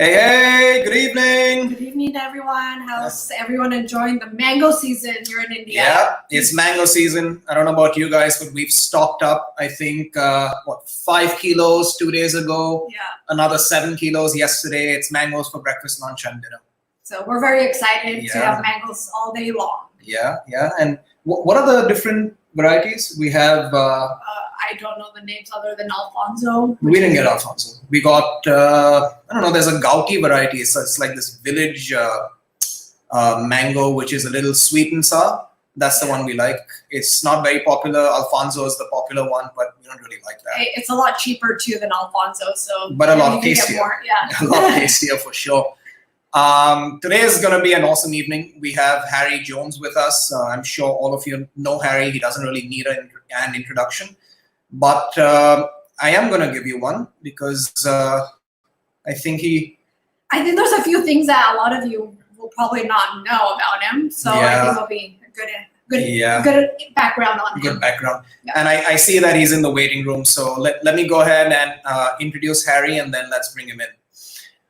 Hey, good evening. Good evening, everyone. How's everyone enjoying the mango season here in India? Yeah, it's mango season. I don't know about you guys, but we've stocked up, I think, 5 kilos 2 days ago, another 7 kilos yesterday. It's mangoes for breakfast, lunch, and dinner. So we're very excited to have mangoes all day long. Yeah. And what are the different varieties? We have... I don't know the names other than Alfonso. We didn't get Alfonso. We got, I don't know, there's a Gauti variety. So it's like this village mango, which is a little sweet and sour. That's the one we like. It's not very popular. Alfonso is the popular one, but we don't really like that. It's a lot cheaper too than Alfonso. But a lot tastier. A lot tastier for sure. Today is going to be an awesome evening. We have Harry Jones with us. I'm sure all of you know Harry. He doesn't really need an introduction. But I am going to give you one because I think there's a few things that a lot of you will probably not know about him. So I think it'll be a good background on him. Good background. Yeah. And I see that he's in the waiting room. So let me go ahead and introduce Harry, and then let's bring him in.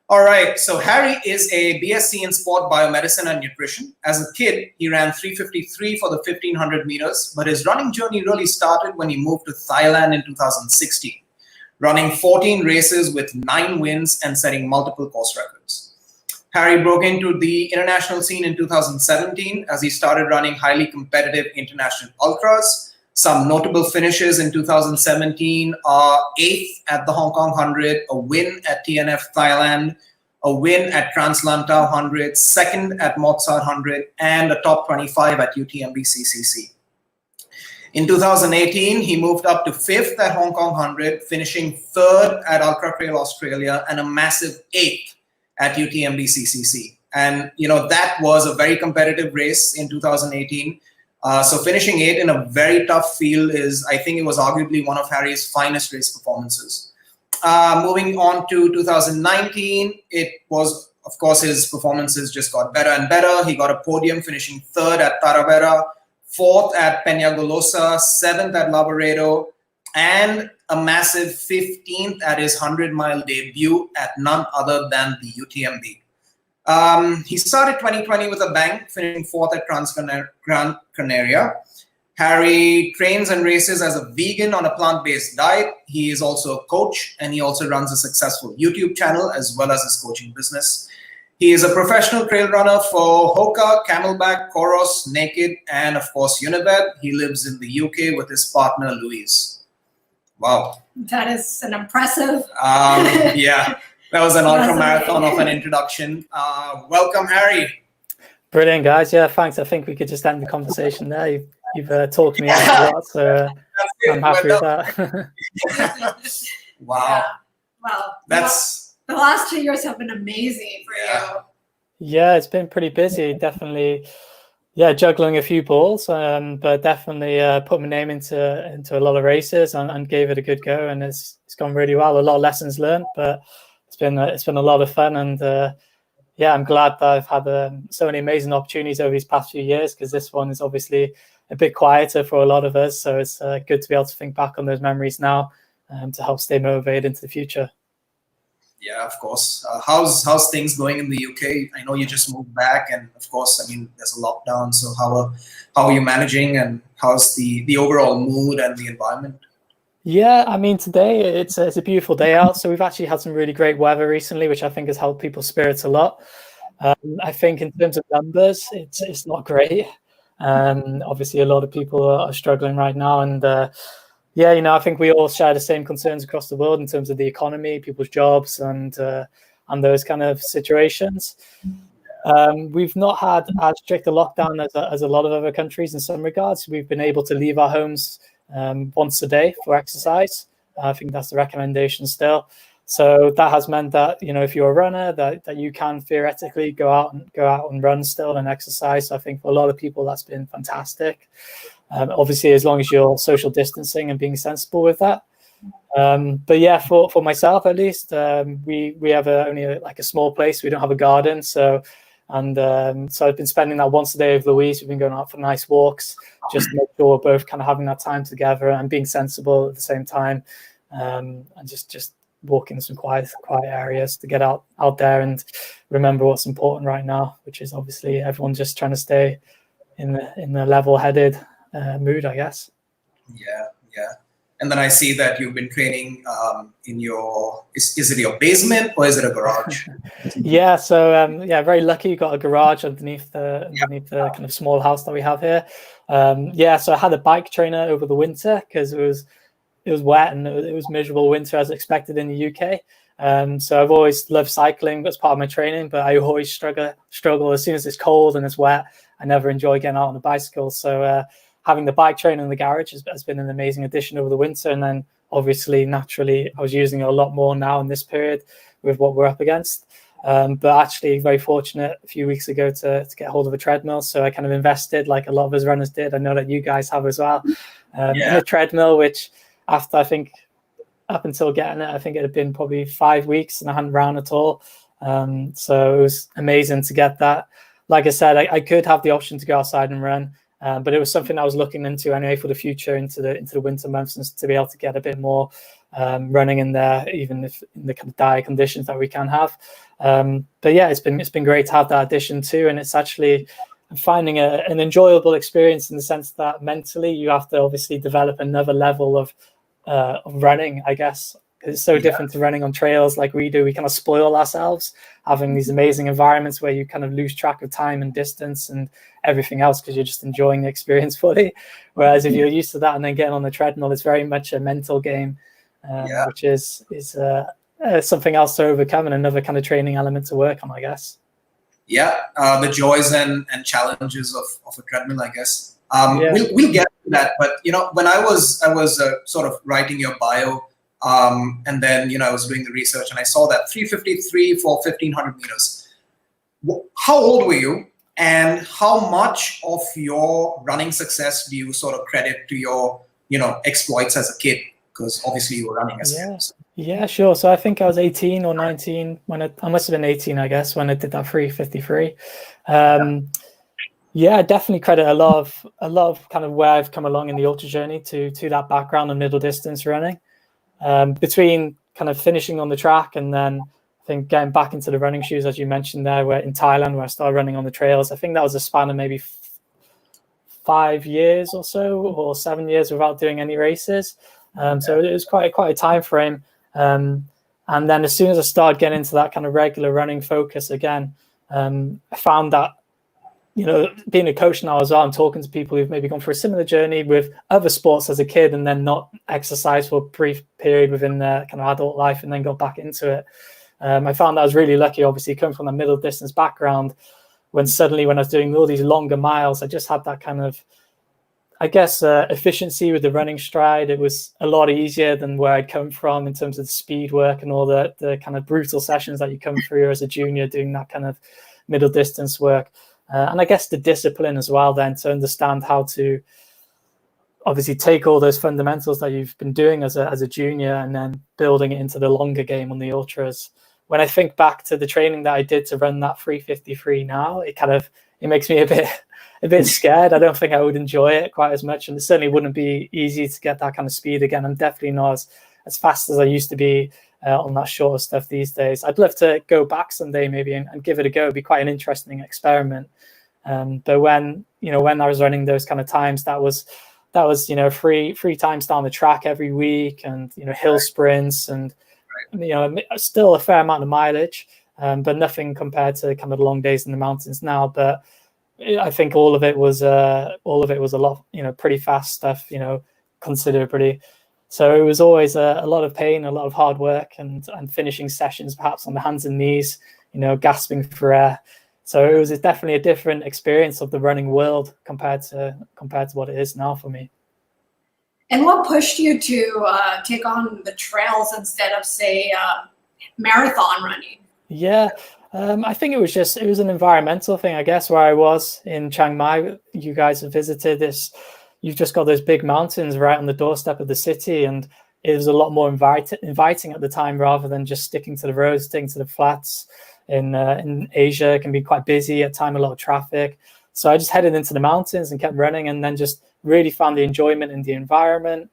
All right, so Harry is a BSc in Sport Biomedicine and Nutrition. As a kid, he ran 3:53 for the 1500 meters, but his running journey really started when he moved to Thailand in 2016, running 14 races with 9 wins and setting multiple course records. Harry broke into the international scene in 2017 as he started running highly competitive international ultras. Some notable finishes in 2017 are 8th at the Hong Kong 100, a win at TNF Thailand, a win at Translanta 100, 2nd at Mozart 100, and a top 25 at UTMB CCC. In 2018, he moved up to 5th at Hong Kong 100, finishing 3rd at Ultra Trail Australia, and a massive 8th at UTMB CCC. And, that was a very competitive race in 2018. So finishing 8th in a very tough field I think it was arguably one of Harry's finest race performances. Moving on to 2019, it was, of course, his performances just got better and better. He got a podium, finishing 3rd at Taravera, 4th at Peñagolosa, 7th at Lavaredo, and a massive 15th at his 100-mile debut at none other than the UTMB. He started 2020 with a bang, finishing 4th at Gran Canaria. Harry trains and races as a vegan on a plant-based diet. He is also a coach, and he also runs a successful YouTube channel as well as his coaching business. He is a professional trail runner for Hoka, Camelback, Coros, Naked, and of course Unived. He lives in the UK with his partner Louise. Wow. That is an impressive. Yeah. That was an ultra marathon of an introduction. Welcome, Harry. Brilliant, guys. Yeah, thanks. I think we could just end the conversation there. You've talked me out a lot, so I'm happy with that. Wow. Yeah. Well, the last 2 years have been amazing for you. Yeah, it's been pretty busy. Definitely, juggling a few balls, but definitely put my name into a lot of races and gave it a good go, and it's gone really well. A lot of lessons learned, but it's been a lot of fun, and I'm glad that I've had so many amazing opportunities over these past few years, because this one is obviously a bit quieter for a lot of us. So it's good to be able to think back on those memories now to help stay motivated into the future. Yeah, of course. How's things going in the UK? I know you just moved back, and of course, there's a lockdown. So how are you managing, and how's the overall mood and the environment? Yeah, today it's a beautiful day out. So we've actually had some really great weather recently, which I think has helped people's spirits a lot. I think in terms of numbers, it's not great. Obviously, a lot of people are struggling right now. And I think we all share the same concerns across the world in terms of the economy, people's jobs, and those kind of situations. We've not had as strict a lockdown as a lot of other countries in some regards. We've been able to leave our homes once a day for exercise. I think that's the recommendation still. So that has meant that, if you're a runner, that you can theoretically go out and run still and exercise. So I think for a lot of people, that's been fantastic. Obviously, as long as you're social distancing and being sensible with that. But for myself, at least, we have only a small place. We don't have a garden. So I've been spending that once a day with Louise. We've been going out for nice walks, just to make sure we're both kind of having that time together and being sensible at the same time. And just walk in some quiet areas to get out there and remember what's important right now, which is obviously everyone just trying to stay in the level-headed mood, I guess. Yeah. And then I see that you've been training in your, is it your basement or is it a garage? Yeah, so very lucky. Got a garage underneath the kind of small house that we have here. So I had a bike trainer over the winter because it was wet and it was miserable winter as expected in the UK. So I've always loved cycling. That's part of my training, but I always struggle as soon as it's cold and it's wet. I never enjoy getting out on a bicycle. So having the bike trainer in the garage has been an amazing addition over the winter. And then obviously, naturally, I was using it a lot more now in this period with what we're up against. But actually very fortunate a few weeks ago to get hold of a treadmill. So I kind of invested like a lot of us runners did. I know that you guys have as well. In a treadmill, which after I think up until getting it, I think it had been probably 5 weeks and I hadn't ran at all. So it was amazing to get that. Like I said, I could have the option to go outside and run, but it was something I was looking into anyway for the future into the winter months, and to be able to get a bit more running in there, even if in the kind of dire conditions that we can have. But yeah, it's been great to have that addition too, and it's actually finding an enjoyable experience in the sense that mentally you have to obviously develop another level of running, I guess. It's so different to running on trails like we do. We kind of spoil ourselves having these amazing environments where you kind of lose track of time and distance and everything else because you're just enjoying the experience fully. Whereas if you're used to that and then getting on the treadmill, it's very much a mental game, which is something else to overcome and another kind of training element to work on, I guess. Yeah, the joys and challenges of a treadmill, I guess. We'll get to that, but when I was sort of writing your bio, and then I was doing the research and I saw that 353 for 1500 meters. How old were you, and how much of your running success do you sort of credit to your exploits as a kid? Because obviously you were running as a kid. Yeah, sure. So I think I was 18 or 19 when I must have been 18, I guess, when I did that 353. I definitely credit a lot of kind of where I've come along in the ultra journey to that background in middle distance running. Between kind of finishing on the track and then I think getting back into the running shoes, as you mentioned there, where in Thailand where I started running on the trails, I think that was a span of maybe 5 years or so, or 7 years without doing any races. So it was quite a time frame. And then as soon as I started getting into that kind of regular running focus again, I found that being a coach now as well, I'm talking to people who've maybe gone through a similar journey with other sports as a kid and then not exercised for a brief period within their kind of adult life and then got back into it. I found that I was really lucky, obviously, coming from a middle distance background, when suddenly when I was doing all these longer miles, I just had that kind of, I guess, efficiency with the running stride. It was a lot easier than where I'd come from in terms of the speed work and all the kind of brutal sessions that you come through as a junior doing that kind of middle distance work. And I guess the discipline as well then to understand how to obviously take all those fundamentals that you've been doing as a junior and then building it into the longer game on the ultras. When I think back to the training that I did to run that 353 now, it makes me a bit scared. I don't think I would enjoy it quite as much, and it certainly wouldn't be easy to get that kind of speed again. I'm definitely not as fast as I used to be on that shorter stuff these days. I'd love to go back someday maybe and give it a go. It'd be quite an interesting experiment. But when I was running those kind of times, that was three times down the track every week, and hill sprints, and still a fair amount of mileage, but nothing compared to kind of the long days in the mountains now. But I think all of it was a lot, pretty fast stuff, considerably. So it was always a lot of pain, a lot of hard work, and finishing sessions perhaps on the hands and knees, gasping for air. So it was definitely a different experience of the running world compared to what it is now for me. And what pushed you to take on the trails instead of, say, marathon running? Yeah, I think it was an environmental thing, I guess. Where I was in Chiang Mai, you guys have visited this. You've just got those big mountains right on the doorstep of the city, and it was a lot more inviting at the time rather than just sticking to the roads, sticking to the flats. In Asia, it can be quite busy at time, a lot of traffic. So I just headed into the mountains and kept running, and then just really found the enjoyment in the environment.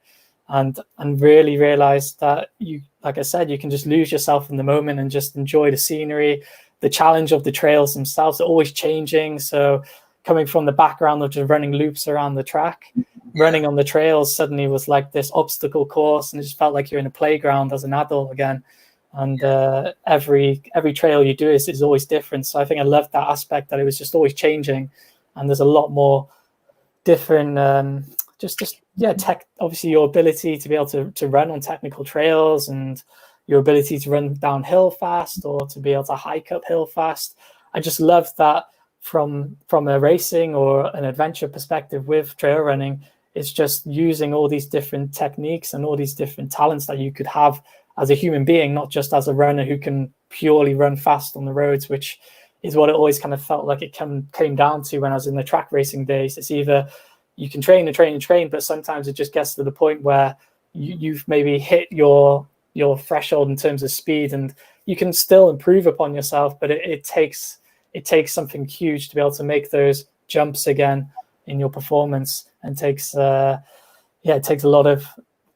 and really realized that you, like I said, you can just lose yourself in the moment and just enjoy the scenery. The challenge of the trails themselves are always changing. So coming from the background of just running loops around the track, running on the trails suddenly was like this obstacle course, and it just felt like you're in a playground as an adult again. And every trail you do is always different. So I think I loved that aspect, that it was just always changing, and there's a lot more different tech. Obviously your ability to be able to run on technical trails, and your ability to run downhill fast or to be able to hike uphill fast. I just loved that from a racing or an adventure perspective with trail running. It's just using all these different techniques and all these different talents that you could have as a human being, not just as a runner who can purely run fast on the roads, which is what it always kind of felt like it came down to when I was in the track racing days. It's either you can train and train and train, but sometimes it just gets to the point where you've maybe hit your threshold in terms of speed, and you can still improve upon yourself, but it takes something huge to be able to make those jumps again in your performance, and it takes a lot of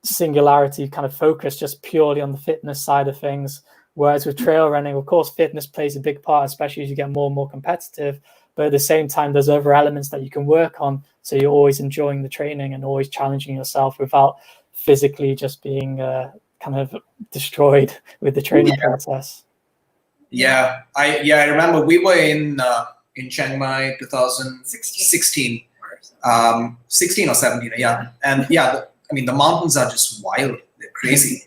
singularity kind of focus just purely on the fitness side of things. Whereas with trail running, of course, fitness plays a big part, especially as you get more and more competitive. But at the same time, there's other elements that you can work on. So you're always enjoying the training and always challenging yourself without physically just being kind of destroyed with the training process. Yeah, I remember we were in Chiang Mai 2016, 16 or 17, yeah. And the mountains are just wild. They're crazy.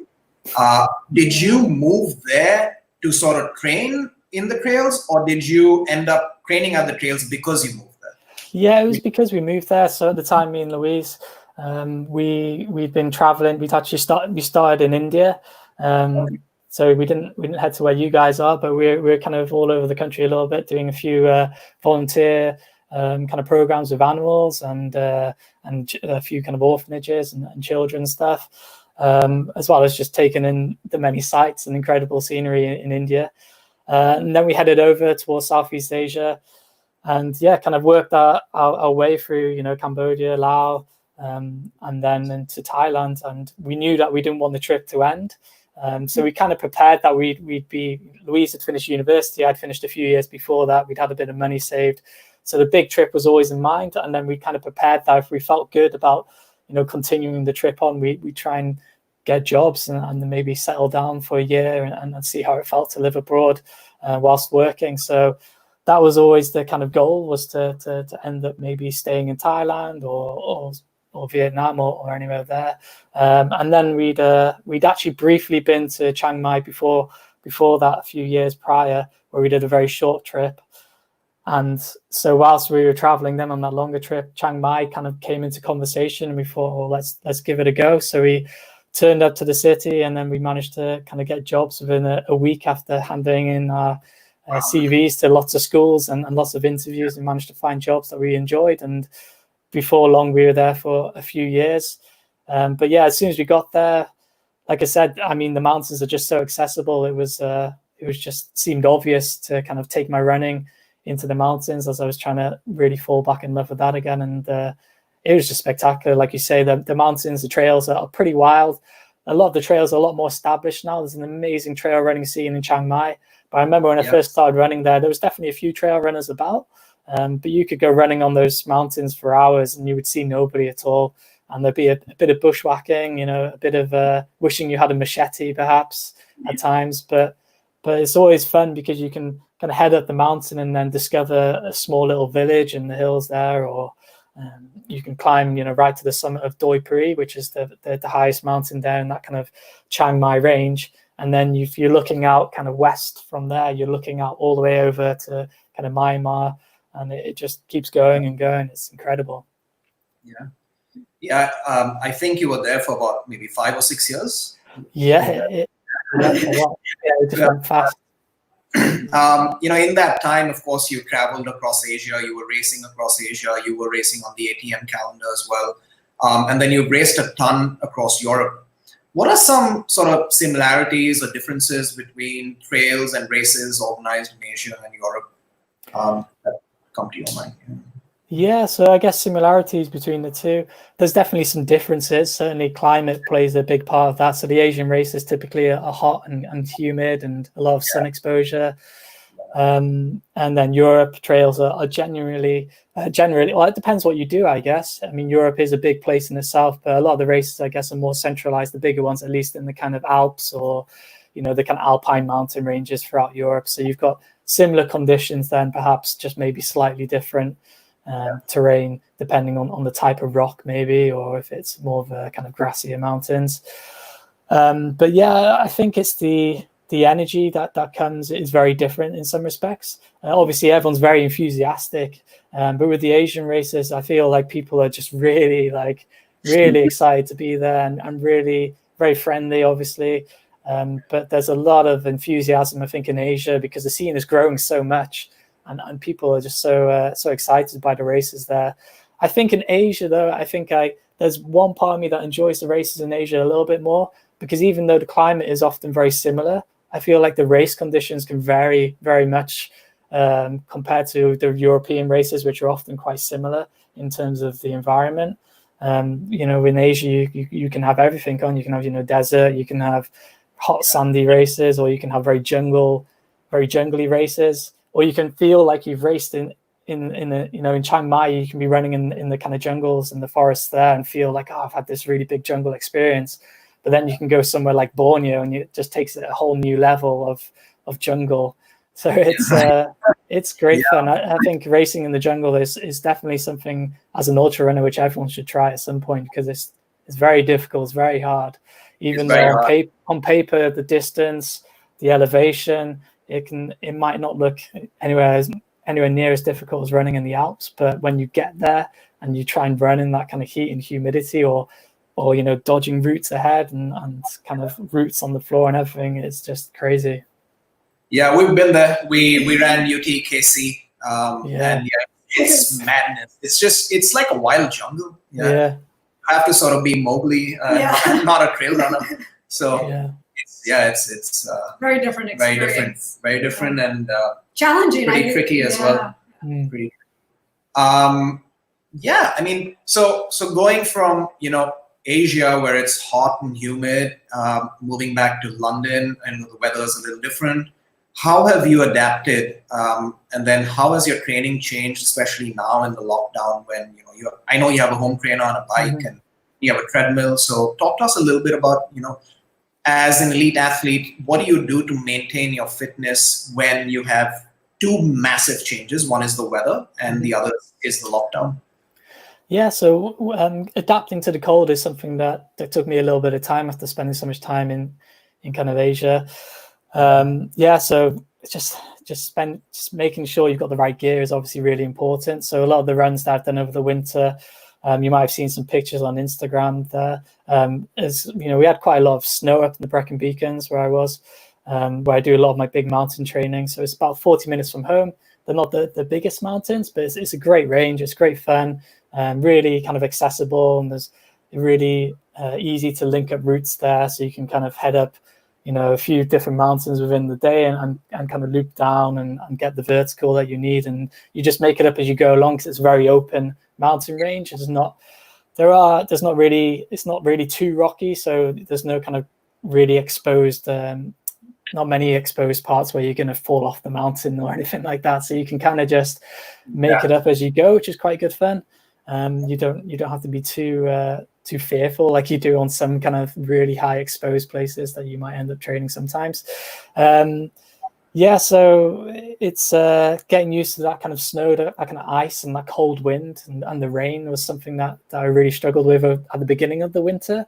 Did you move there to sort of train in the trails, or did you end up training at the trails because you moved there? Yeah, it was because we moved there. So at the time, me and Louise, we'd been traveling. We started in India. So we didn't head to where you guys are, but we're kind of all over the country a little bit, doing a few volunteer kind of programs with animals and a few kind of orphanages and children stuff, as well as just taking in the many sights and incredible scenery in India. And then we headed over towards Southeast Asia, and kind of worked our way through, Cambodia, Laos, and then into Thailand. And we knew that we didn't want the trip to end. So we kind of prepared that Louise had finished university. I'd finished a few years before that. We'd had a bit of money saved. So the big trip was always in mind. And then we kind of prepared that if we felt good about, continuing the trip on, we try and get jobs and then maybe settle down for a year and see how it felt to live abroad whilst working. So that was always the kind of goal, was to end up maybe staying in Thailand or Vietnam or anywhere there. And then we'd actually briefly been to Chiang Mai before that, a few years prior, where we did a very short trip. And so whilst we were traveling then on that longer trip, Chiang Mai kind of came into conversation, and we thought, well, let's give it a go. So we turned up to the city, and then we managed to kind of get jobs within a week after handing in our CVs to lots of schools and lots of interviews, and managed to find jobs that we enjoyed. And before long, we were there for a few years. But yeah, as soon as we got there, like I said, the mountains are just so accessible. It was just seemed obvious to kind of take my running into the mountains, as I was trying to really fall back in love with that again. And it was just spectacular. Like you say, the mountains, the trails are pretty wild. A lot of the trails are a lot more established now. There's an amazing trail running scene in Chiang Mai. But I remember when I first started running there was definitely a few trail runners about. But you could go running on those mountains for hours and you would see nobody at all. And there'd be a bit of bushwhacking, a bit of wishing you had a machete perhaps at times. But it's always fun because you can kind of head up the mountain and then discover a small little village in the hills there, or you can climb, right to the summit of Doi Puri, which is the highest mountain there in that kind of Chiang Mai range. And then if you're looking out kind of west from there, you're looking out all the way over to kind of Myanmar, and it just keeps going and going. It's incredible. Yeah. I think you were there for about maybe 5 or 6 years. It just went fast. In that time, of course, you traveled across Asia, you were racing across Asia, you were racing on the ATM calendar as well. And then you've raced a ton across Europe. What are some sort of similarities or differences between trails and races organized in Asia and Europe that come to your mind? Yeah, so I guess similarities between the two. There's definitely some differences. Certainly, climate plays a big part of that. So the Asian races typically are hot and humid and a lot of sun exposure. And then Europe trails are generally, well, it depends what you do, I guess. I mean, Europe is a big place in itself, but a lot of the races, I guess, are more centralized, the bigger ones, at least in the kind of Alps or, the kind of alpine mountain ranges throughout Europe. So you've got similar conditions then, perhaps just maybe slightly different terrain, depending on the type of rock, maybe, or if it's more of a kind of grassier mountains. But yeah, I think it's the energy that comes is very different in some respects. Obviously, everyone's very enthusiastic, but with the Asian races, I feel like people are just really excited to be there and really very friendly, obviously. But there's a lot of enthusiasm, I think, in Asia because the scene is growing so much, and people are just so excited by the races there. I think in Asia, though, there's one part of me that enjoys the races in Asia a little bit more because even though the climate is often very similar, I feel like the race conditions can vary very much compared to the European races, which are often quite similar in terms of the environment. In Asia, you can have everything on. You can have, desert, you can have hot sandy races, or you can have very jungly races, or you can feel like you've raced in Chiang Mai. You can be running in the kind of jungles and the forests there and feel like, oh, I've had this really big jungle experience. But then you can go somewhere like Borneo and it just takes it a whole new level of jungle. So it's great fun. I think racing in the jungle is definitely something as an ultra runner which everyone should try at some point because it's very difficult, it's very hard. Even though on paper the distance, the elevation, it might not look anywhere near as difficult as running in the Alps, but when you get there and you try and run in that kind of heat and humidity or dodging routes ahead and kind of routes on the floor and everything, it's just crazy. Yeah, we've been there. We ran UTKC, and it's madness. It's like a wild jungle. Yeah. I have to sort of be Mowgli, not a trail runner. So it's very different experience. Very different and challenging, pretty tricky as well. Pretty. I mean, so going from Asia where it's hot and humid, moving back to London and the weather is a little different. How have you adapted? And then how has your training changed, especially now in the lockdown when I know you have a home trainer on a bike and you have a treadmill. So talk to us a little bit about, as an elite athlete, what do you do to maintain your fitness when you have two massive changes? One is the weather and the other is the lockdown. Yeah, so adapting to the cold is something that took me a little bit of time after spending so much time in kind of Asia. So just making sure you've got the right gear is obviously really important. So a lot of the runs that I've done over the winter, you might have seen some pictures on Instagram there. We had quite a lot of snow up in the Brecon Beacons where I was, where I do a lot of my big mountain training. So it's about 40 minutes from home. They're not the biggest mountains, but it's a great range. It's great fun, really kind of accessible, and there's really easy to link up routes there. So you can kind of head up, a few different mountains within the day and kind of loop down and get the vertical that you need. And you just make it up as you go along because it's a very open mountain range. It's not really too rocky. So there's no kind of really exposed, not many exposed parts where you're going to fall off the mountain or anything like that. So you can kind of just make it up as you go, which is quite good fun. You don't have to be too fearful like you do on some kind of really high exposed places that you might end up training sometimes. So it's getting used to that kind of snow, that kind of ice and that cold wind and the rain was something that I really struggled with at the beginning of the winter.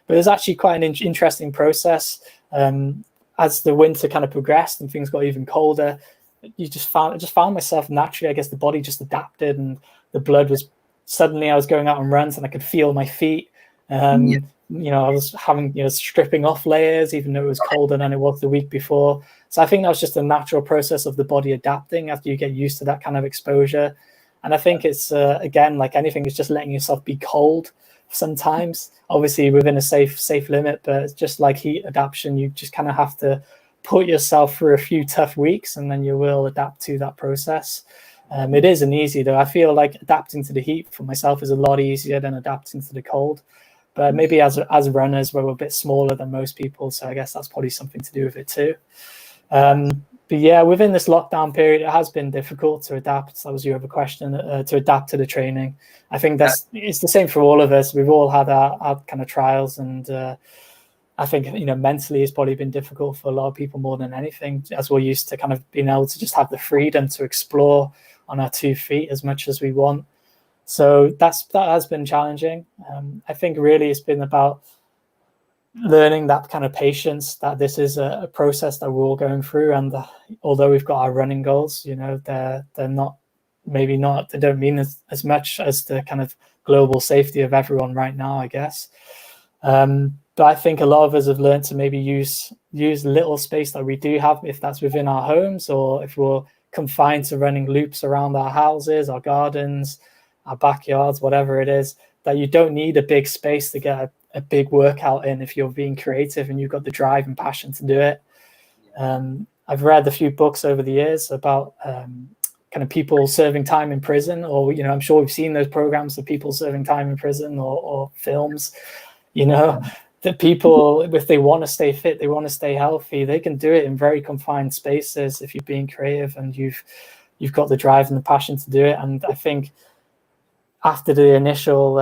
But it was actually quite an interesting process. As the winter kind of progressed and things got even colder, I just found myself naturally, I guess the body just adapted and the blood was suddenly I was going out on runs and I could feel my feet. I was having, stripping off layers, even though it was colder than it was the week before. So I think that was just a natural process of the body adapting after you get used to that kind of exposure. And I think it's, again, like anything, it's just letting yourself be cold sometimes, obviously within a safe limit, but it's just like heat adaptation. You just kind of have to put yourself through a few tough weeks and then you will adapt to that process. It isn't easy though. I feel like adapting to the heat for myself is a lot easier than adapting to the cold. But maybe as runners, we're a bit smaller than most people, so I guess that's probably something to do with it too. But yeah, within this lockdown period, it has been difficult to adapt. That was your other question, to adapt to the training. I think it's the same for all of us. We've all had our kind of trials, and I think, mentally it's probably been difficult for a lot of people more than anything, as we're used to kind of being able to just have the freedom to explore on our 2 feet as much as we want. So that has been challenging. I think really it's been about learning that kind of patience, that this is a process that we're all going through. And although we've got our running goals, they're not, maybe not, they don't mean as much as the kind of global safety of everyone right now, I guess. But I think a lot of us have learned to maybe use little space that we do have, if that's within our homes or if we're confined to running loops around our houses, our gardens, our backyards, whatever it is, that you don't need a big space to get a big workout in if you're being creative and you've got the drive and passion to do it. I've read a few books over the years about kind of people serving time in prison, or, I'm sure we've seen those programs of people serving time in prison or films, that people, if they want to stay fit, they want to stay healthy, they can do it in very confined spaces if you're being creative and you've got the drive and the passion to do it. And I think after the initial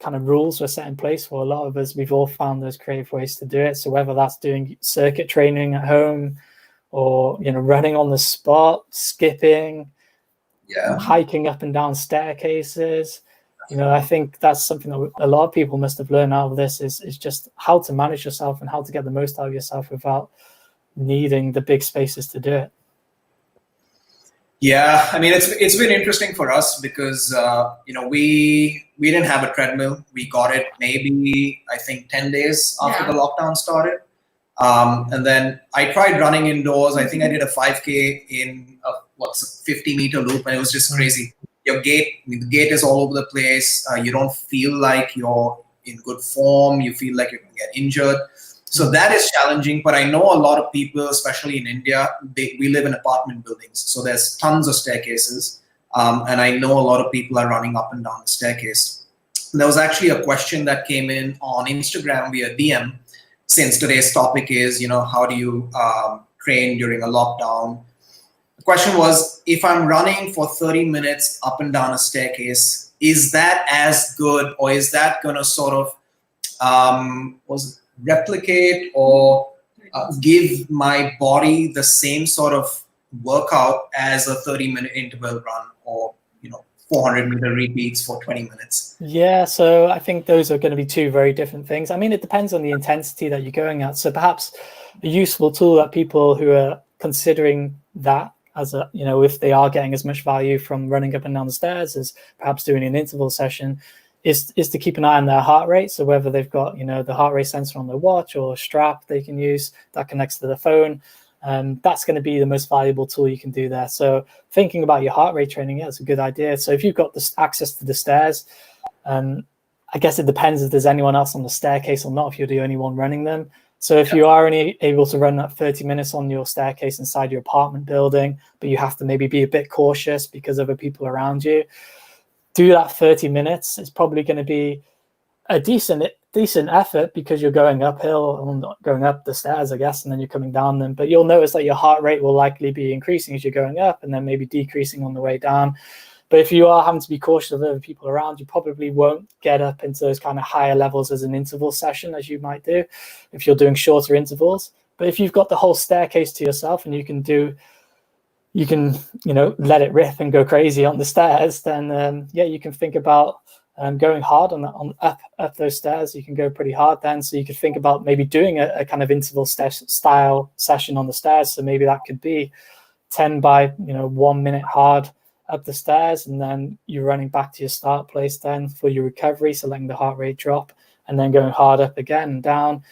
kind of rules were set in place for a lot of us, we've all found those creative ways to do it. So whether that's doing circuit training at home or, running on the spot, skipping, hiking up and down staircases, I think that's something that a lot of people must have learned out of this is just how to manage yourself and how to get the most out of yourself without needing the big spaces to do it. Yeah, I mean, it's been interesting for us because, we didn't have a treadmill. We got it maybe, I think, 10 days after the lockdown started. And then I tried running indoors. I think I did a 5K in a 50-meter loop, and it was just crazy. The gate is all over the place. You don't feel like you're in good form. You feel like you're going to get injured. So that is challenging, but I know a lot of people, especially in India, we live in apartment buildings. So there's tons of staircases. And I know a lot of people are running up and down the staircase. There was actually a question that came in on Instagram via DM, since today's topic is, how do you train during a lockdown? The question was, if I'm running for 30 minutes up and down a staircase, is that as good, or is that going to sort of, replicate or give my body the same sort of workout as a 30-minute interval run or 400-meter repeats for 20 minutes? Yeah, so I think those are going to be two very different things. I mean, it depends on the intensity that you're going at. So perhaps a useful tool that people who are considering that as a, if they are getting as much value from running up and down the stairs as perhaps doing an interval session, is to keep an eye on their heart rate. So whether they've got, the heart rate sensor on their watch or a strap they can use that connects to the phone, that's going to be the most valuable tool you can do there. So thinking about your heart rate training, it's a good idea. So if you've got this access to the stairs, I guess it depends if there's anyone else on the staircase or not, if you're the only one running them. So if you are only able to run that 30 minutes on your staircase inside your apartment building, but you have to maybe be a bit cautious because of the people around you, do that 30 minutes. It's probably going to be a decent effort because you're going uphill, going up the stairs, I guess, and then you're coming down them. But you'll notice that your heart rate will likely be increasing as you're going up and then maybe decreasing on the way down. But if you are having to be cautious of other people around, you probably won't get up into those kind of higher levels as an interval session as you might do if you're doing shorter intervals. But if you've got the whole staircase to yourself and you can let it rip and go crazy on the stairs, then you can think about going hard on up those stairs. You can go pretty hard then. So you could think about maybe doing a kind of interval style session on the stairs. So maybe that could be 10 by 1 minute hard up the stairs, and then you're running back to your start place then for your recovery, so letting the heart rate drop and then going hard up again and down.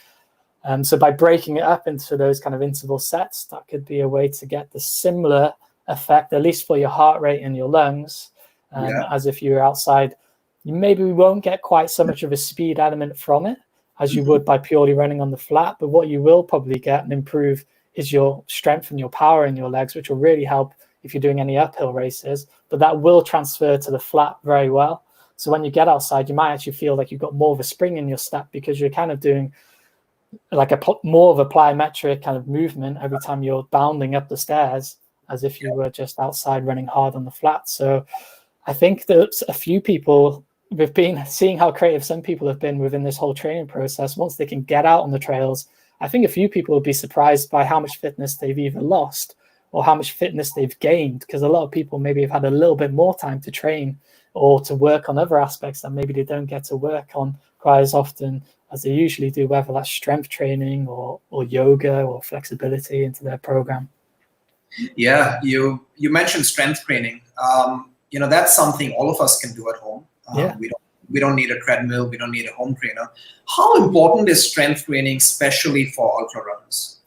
So by breaking it up into those kind of interval sets, that could be a way to get the similar effect, at least for your heart rate and your lungs, as if you're outside. You maybe won't get quite so much of a speed element from it as you would by purely running on the flat, but what you will probably get and improve is your strength and your power in your legs, which will really help if you're doing any uphill races, but that will transfer to the flat very well. So when you get outside, you might actually feel like you've got more of a spring in your step because you're kind of doing like more of a plyometric kind of movement every time you're bounding up the stairs, as if you were just outside running hard on the flat. So I think that a few people, we've been seeing how creative some people have been within this whole training process. Once they can get out on the trails, I think a few people will be surprised by how much fitness they've either lost or how much fitness they've gained, because a lot of people maybe have had a little bit more time to train or to work on other aspects that maybe they don't get to work on quite as often as they usually do, whether that's strength training or yoga or flexibility into their program. Yeah, you mentioned strength training. That's something all of us can do at home. We don't need a treadmill. We don't need a home trainer. How important is strength training, especially for ultra runners?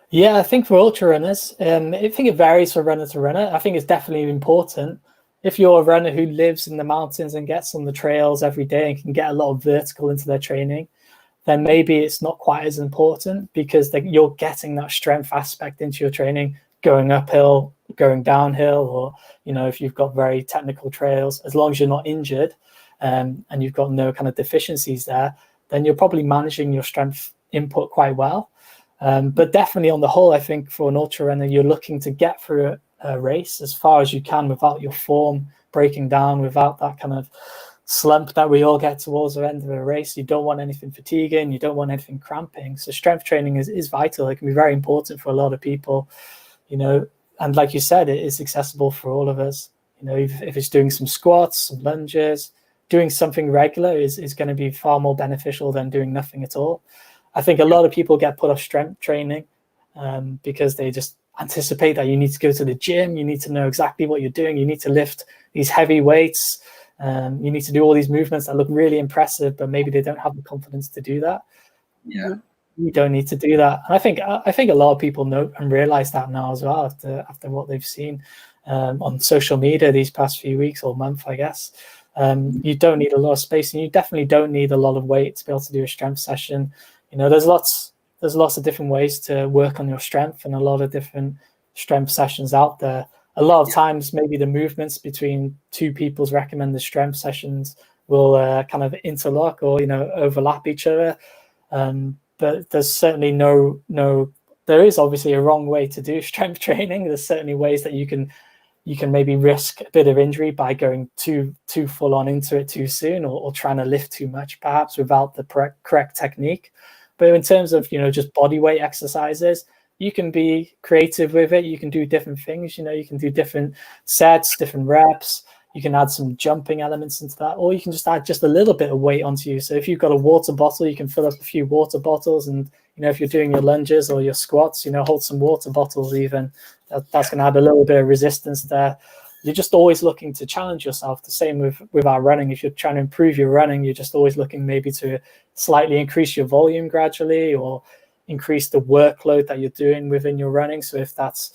Yeah, I think for ultra runners, I think it varies from runner to runner. I think it's definitely important. If you're a runner who lives in the mountains and gets on the trails every day and can get a lot of vertical into their training, then maybe it's not quite as important, because you're getting that strength aspect into your training, going uphill, going downhill, or if you've got very technical trails, as long as you're not injured and you've got no kind of deficiencies there, then you're probably managing your strength input quite well. But definitely on the whole, I think for an ultra runner, you're looking to get through a race as far as you can without your form breaking down, without that kind of slump that we all get towards the end of a race. You don't want anything fatiguing, you don't want anything cramping. So strength training is vital. It can be very important for a lot of people, and like you said, it is accessible for all of us. If it's doing some squats, some lunges, doing something regular is going to be far more beneficial than doing nothing at all. I think a lot of people get put off strength training because they just anticipate that you need to go to the gym, you need to know exactly what you're doing, you need to lift these heavy weights, you need to do all these movements that look really impressive, but maybe they don't have the confidence to do that. Yeah, you don't need to do that. And I think a lot of people know and realize that now as well after what they've seen on social media these past few weeks or month, I guess. You don't need a lot of space, and you definitely don't need a lot of weight to be able to do a strength session. There's lots of different ways to work on your strength, and a lot of different strength sessions out there. A lot of times, maybe the movements between two people's recommended strength sessions will kind of interlock or overlap each other. But there's certainly there is obviously a wrong way to do strength training. There's certainly ways that you can maybe risk a bit of injury by going too full on into it too soon, or trying to lift too much, perhaps without the correct technique. But in terms of just body weight exercises, you can be creative with it. You can do different things. You can do different sets, different reps. You can add some jumping elements into that, or you can just add just a little bit of weight onto you. So if you've got a water bottle, you can fill up a few water bottles, and if you're doing your lunges or your squats, hold some water bottles even. That's going to add a little bit of resistance there. You're just always looking to challenge yourself. The same with our running. If you're trying to improve your running, you're just always looking maybe to slightly increase your volume gradually, or increase the workload that you're doing within your running. So if that's,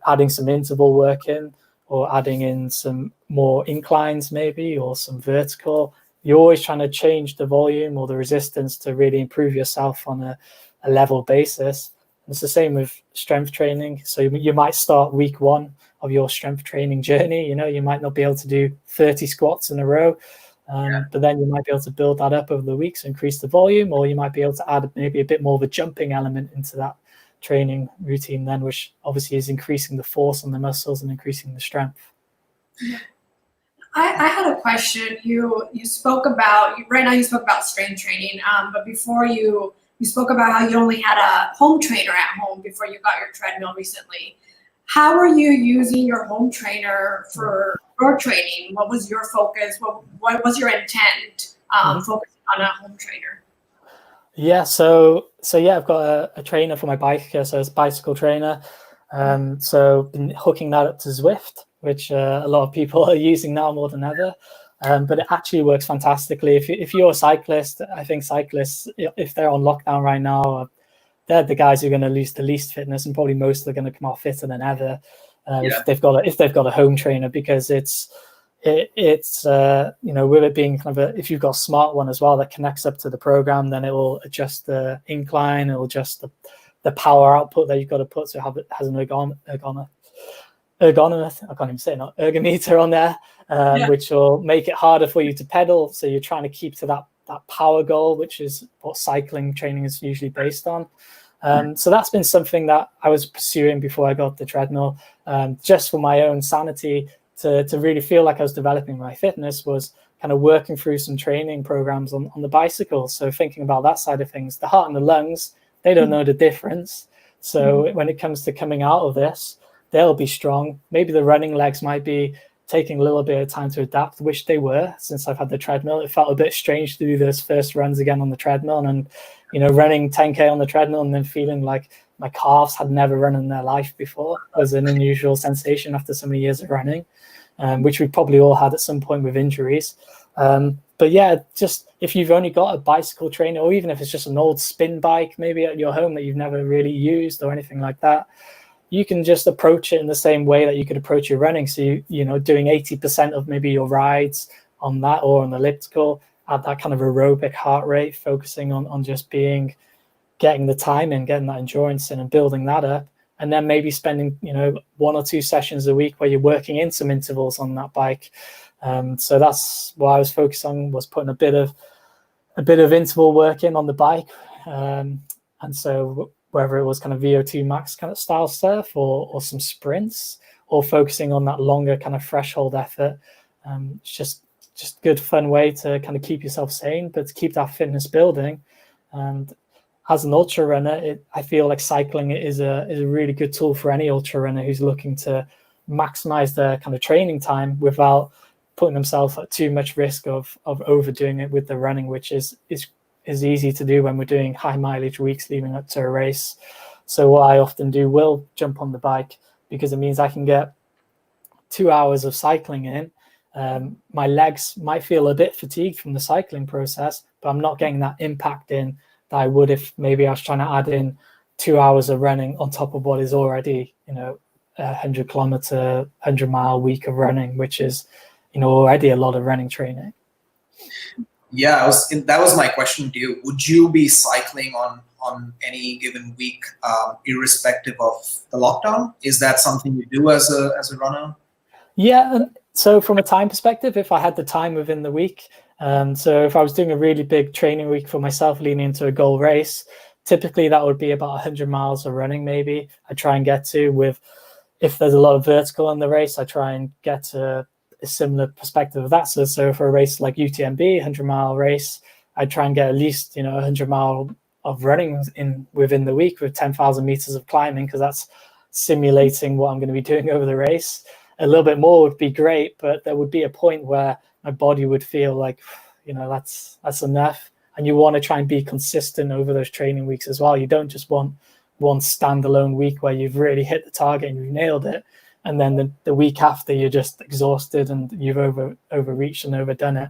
adding some interval work in, or adding in some more inclines maybe, or some vertical, you're always trying to change the volume or the resistance to really improve yourself on a level basis. It's the same with strength training. So you might start week one of your strength training journey. You might not be able to do 30 squats in a row, but then you might be able to build that up over the weeks, increase the volume, or you might be able to add maybe a bit more of a jumping element into that training routine then, which obviously is increasing the force on the muscles and increasing the strength. I had a question. You spoke about, right now you spoke about strength training, but before you spoke about how you only had a home trainer at home before you got your treadmill recently. How are you using your home trainer for your training? What was your focus? What was your intent focusing on a home trainer? Yeah, so I've got a trainer for my bike, so it's a bicycle trainer. So been hooking that up to Zwift, which a lot of people are using now more than ever. But it actually works fantastically. If you're a cyclist, I think cyclists, if they're on lockdown right now, they're the guys who are going to lose the least fitness, and probably most are going to come out fitter than ever if they've got a home trainer, because it's with it being kind of if you've got a smart one as well that connects up to the program, then it will adjust the incline, it will adjust the power output that you've got to put, so it has an ergometer. ergometer, I can't even say it, not ergometer on there, which will make it harder for you to pedal. So you're trying to keep to that power goal, which is what cycling training is usually based on. So that's been something that I was pursuing before I got the treadmill, just for my own sanity, to really feel like I was developing my fitness, was kind of working through some training programs on the bicycle. So thinking about that side of things, the heart and the lungs, they don't know the difference. So when it comes to coming out of this, they'll be strong. Maybe the running legs might be taking a little bit of time to adapt, which they were since I've had the treadmill. It felt a bit strange to do those first runs again on the treadmill, and running 10K on the treadmill and then feeling like my calves had never run in their life before was an unusual sensation after so many years of running, which we probably all had at some point with injuries. But yeah, just if you've only got a bicycle trainer, or even if it's just an old spin bike maybe at your home that you've never really used or anything like that, you can just approach it in the same way that you could approach your running. So doing 80% of maybe your rides on that, or on the elliptical at that kind of aerobic heart rate, focusing on just getting the time in, getting that endurance in and building that up. And then maybe spending 1 or 2 sessions a week where you're working in some intervals on that bike. So that's what I was focused on, was putting a bit of interval work in on the bike. And so whether it was kind of VO2 max kind of style stuff, or some sprints, or focusing on that longer kind of threshold effort, it's just good fun way to kind of keep yourself sane, but to keep that fitness building. And as an ultra runner, I feel like cycling is a really good tool for any ultra runner who's looking to maximize their kind of training time without putting themselves at too much risk of overdoing it with the running, which is easy to do when we're doing high mileage weeks leading up to a race. So what I often do, will jump on the bike, because it means I can get 2 hours of cycling in. My legs might feel a bit fatigued from the cycling process, but I'm not getting that impact in that I would if maybe I was trying to add in 2 hours of running on top of what is already, 100-kilometer, 100-mile week of running, which is, already a lot of running training. Yeah, that was my question to you. Would you be cycling on any given week, irrespective of the lockdown? Is that something you do as a runner? Yeah. So from a time perspective, if I had the time within the week, so if I was doing a really big training week for myself leading into a goal race, typically that would be about 100 miles of running. Maybe I try and get to, with, if there's a lot of vertical in the race, I try and get to a similar perspective of that. So for a race like UTMB, 100-mile race, I try and get at least 100 mile of running in within the week, with 10,000 meters of climbing, because that's simulating what I'm going to be doing over the race. A little bit more would be great, but there would be a point where my body would feel like, that's enough. And you want to try and be consistent over those training weeks as well. You don't just want one standalone week where you've really hit the target and you've nailed it, and then the week after you're just exhausted and you've overreached and overdone it.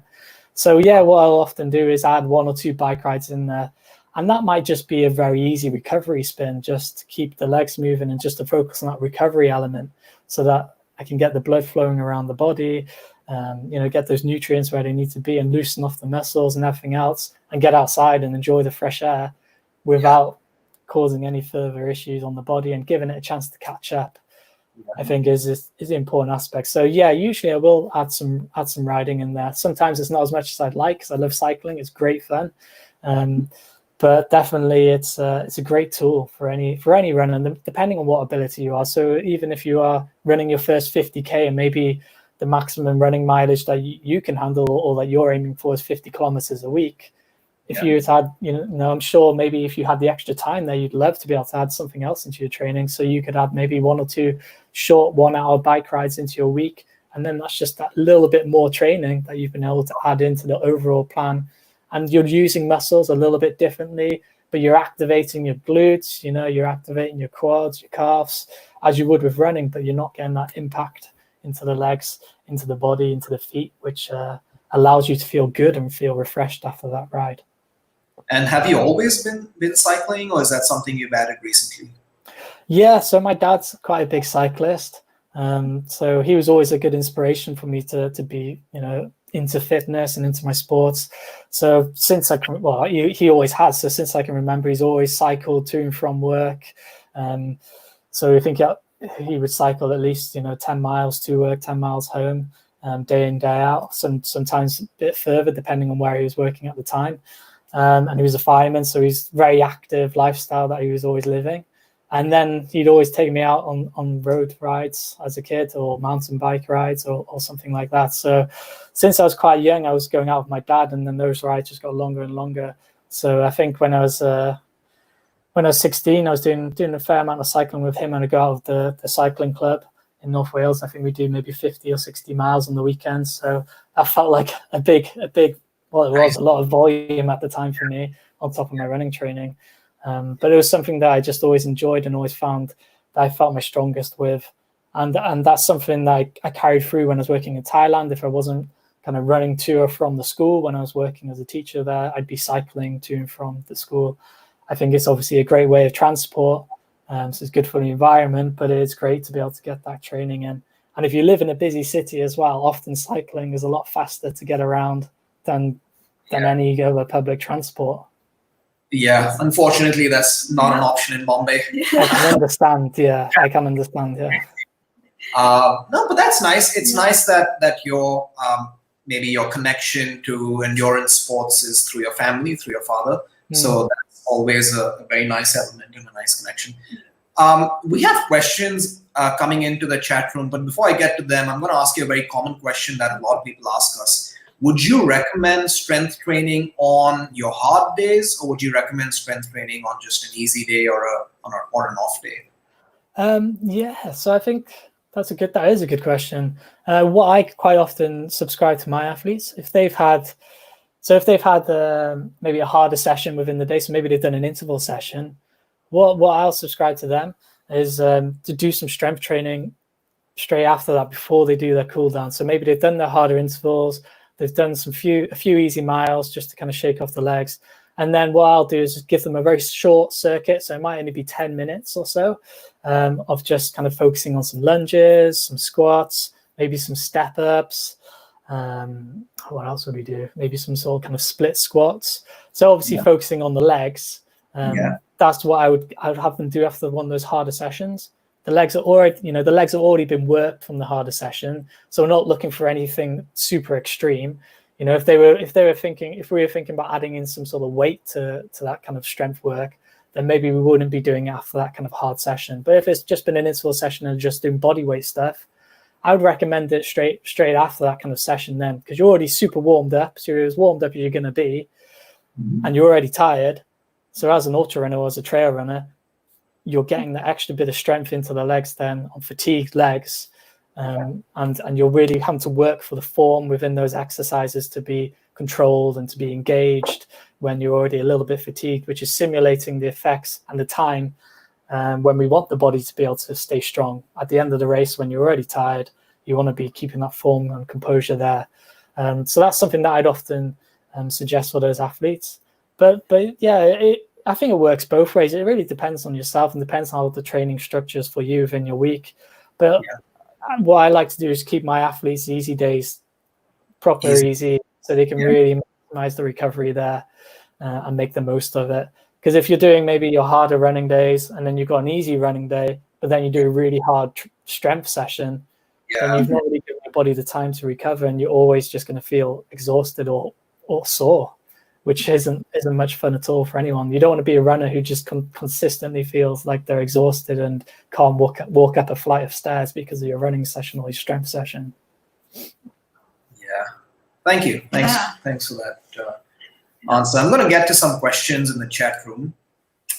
So yeah, what I'll often do is add 1 or 2 bike rides in there, and that might just be a very easy recovery spin, just to keep the legs moving and just to focus on that recovery element, so that I can get the blood flowing around the body, get those nutrients where they need to be, and loosen off the muscles and everything else, and get outside and enjoy the fresh air without causing any further issues on the body, and giving it a chance to catch up. I think is the important aspect. So yeah, usually I will add some riding in there. Sometimes it's not as much as I'd like, because I love cycling. It's great fun, but definitely it's a great tool for any runner, and depending on what ability you are. So even if you are running your first 50K, and maybe the maximum running mileage that you can handle, or that you're aiming for, is 50 kilometers a week. If you had, I'm sure maybe if you had the extra time there, you'd love to be able to add something else into your training. So you could add maybe 1 or 2 short 1-hour bike rides into your week. And then that's just that little bit more training that you've been able to add into the overall plan. And you're using muscles a little bit differently, but you're activating your glutes, you're activating your quads, your calves, as you would with running, but you're not getting that impact into the legs, into the body, into the feet, which allows you to feel good and feel refreshed after that ride. And have you always been cycling, or is that something you've added recently? Yeah, so my dad's quite a big cyclist. So he was always a good inspiration for me to be, into fitness and into my sports. So since he always has. So since I can remember, he's always cycled to and from work. So I think he would cycle at least 10 miles to work, 10 miles home, day in, day out. Sometimes a bit further depending on where he was working at the time. And he was a fireman, so he's very active lifestyle that he was always living. And then he'd always take me out on road rides as a kid, or mountain bike rides, or something like that. So since I was quite young, I was going out with my dad, and then those rides just got longer and longer. So I think when I was 16, I was doing a fair amount of cycling with him, and I go out of the cycling club in North Wales. I think we do maybe 50 or 60 miles on the weekends. So that felt like a big, well, it was a lot of volume at the time for me on top of my running training. But it was something that I just always enjoyed and always found that I felt my strongest with. And that's something that I carried through when I was working in Thailand. If I wasn't kind of running to or from the school when I was working as a teacher there, I'd be cycling to and from the school. I think it's obviously a great way of transport. So it's good for the environment, but it's great to be able to get that training in. And if you live in a busy city as well, often cycling is a lot faster to get around than any other public transport. Yeah, unfortunately, that's not an option in Bombay. I can understand. Yeah, I can understand. Yeah. No, but that's nice. It's nice that your maybe your connection to endurance sports is through your family, through your father. So that's always a very nice element and a nice connection. We have questions coming into the chat room, but before I get to them, I'm going to ask you a very common question that a lot of people ask us. Would you recommend strength training on your hard days, or would you recommend strength training on just an easy day or an off day? Yeah, so I think that is a good question. What I quite often subscribe to my athletes, if they've had maybe a harder session within the day, so maybe they've done an interval session, what I'll subscribe to them is to do some strength training straight after that before they do their cool down. So maybe they've done their harder intervals, they've done a few easy miles just to kind of shake off the legs. And then what I'll do is just give them a very short circuit. So it might only be 10 minutes or so of just kind of focusing on some lunges, some squats, maybe some step ups. What else would we do? Maybe some sort of kind of split squats. So obviously focusing on the legs. That's what I would have them do after one of those harder sessions. The legs are already been worked from the harder session, so we're not looking for anything super extreme. If we were thinking about adding in some sort of weight to that kind of strength work, then maybe we wouldn't be doing it after that kind of hard session. But if it's just been an interval session and just doing body weight stuff, I would recommend it straight after that kind of session then, because you're already super warmed up. So you're as warmed up as you're going to be, and you're already tired. So as an ultra runner or as a trail runner, you're getting the extra bit of strength into the legs then on fatigued legs. And you're really having to work for the form within those exercises to be controlled and to be engaged when you're already a little bit fatigued, which is simulating the effects and the time when we want the body to be able to stay strong. At the end of the race, when you're already tired, you want to be keeping that form and composure there. So that's something that I'd often suggest for those athletes. But yeah, I think it works both ways. It really depends on yourself and depends on how the training structures for you within your week. But what I like to do is keep my athletes' easy days proper easy, so they can really maximize the recovery there and make the most of it. Because if you're doing maybe your harder running days and then you've got an easy running day, but then you do a really hard strength session, then you've not really given your body the time to recover, and you're always just going to feel exhausted or sore, which isn't much fun at all for anyone. You don't want to be a runner who just consistently feels like they're exhausted and can't walk up a flight of stairs because of your running session or your strength session. Yeah. Thank you. Thanks for that answer. I'm going to get to some questions in the chat room.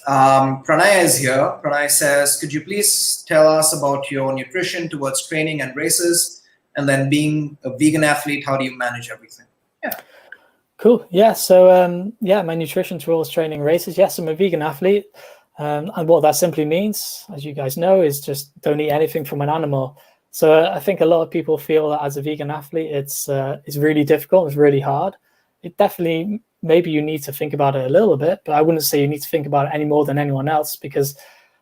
Pranay is here. Pranay says, could you please tell us about your nutrition towards training and races? And then being a vegan athlete, how do you manage everything? Yeah. Cool. Yeah. So, my nutrition towards training races. Yes, I'm a vegan athlete. And what that simply means, as you guys know, is just don't eat anything from an animal. So I think a lot of people feel that as a vegan athlete, it's really difficult. It's really hard. It definitely, maybe you need to think about it a little bit, but I wouldn't say you need to think about it any more than anyone else, because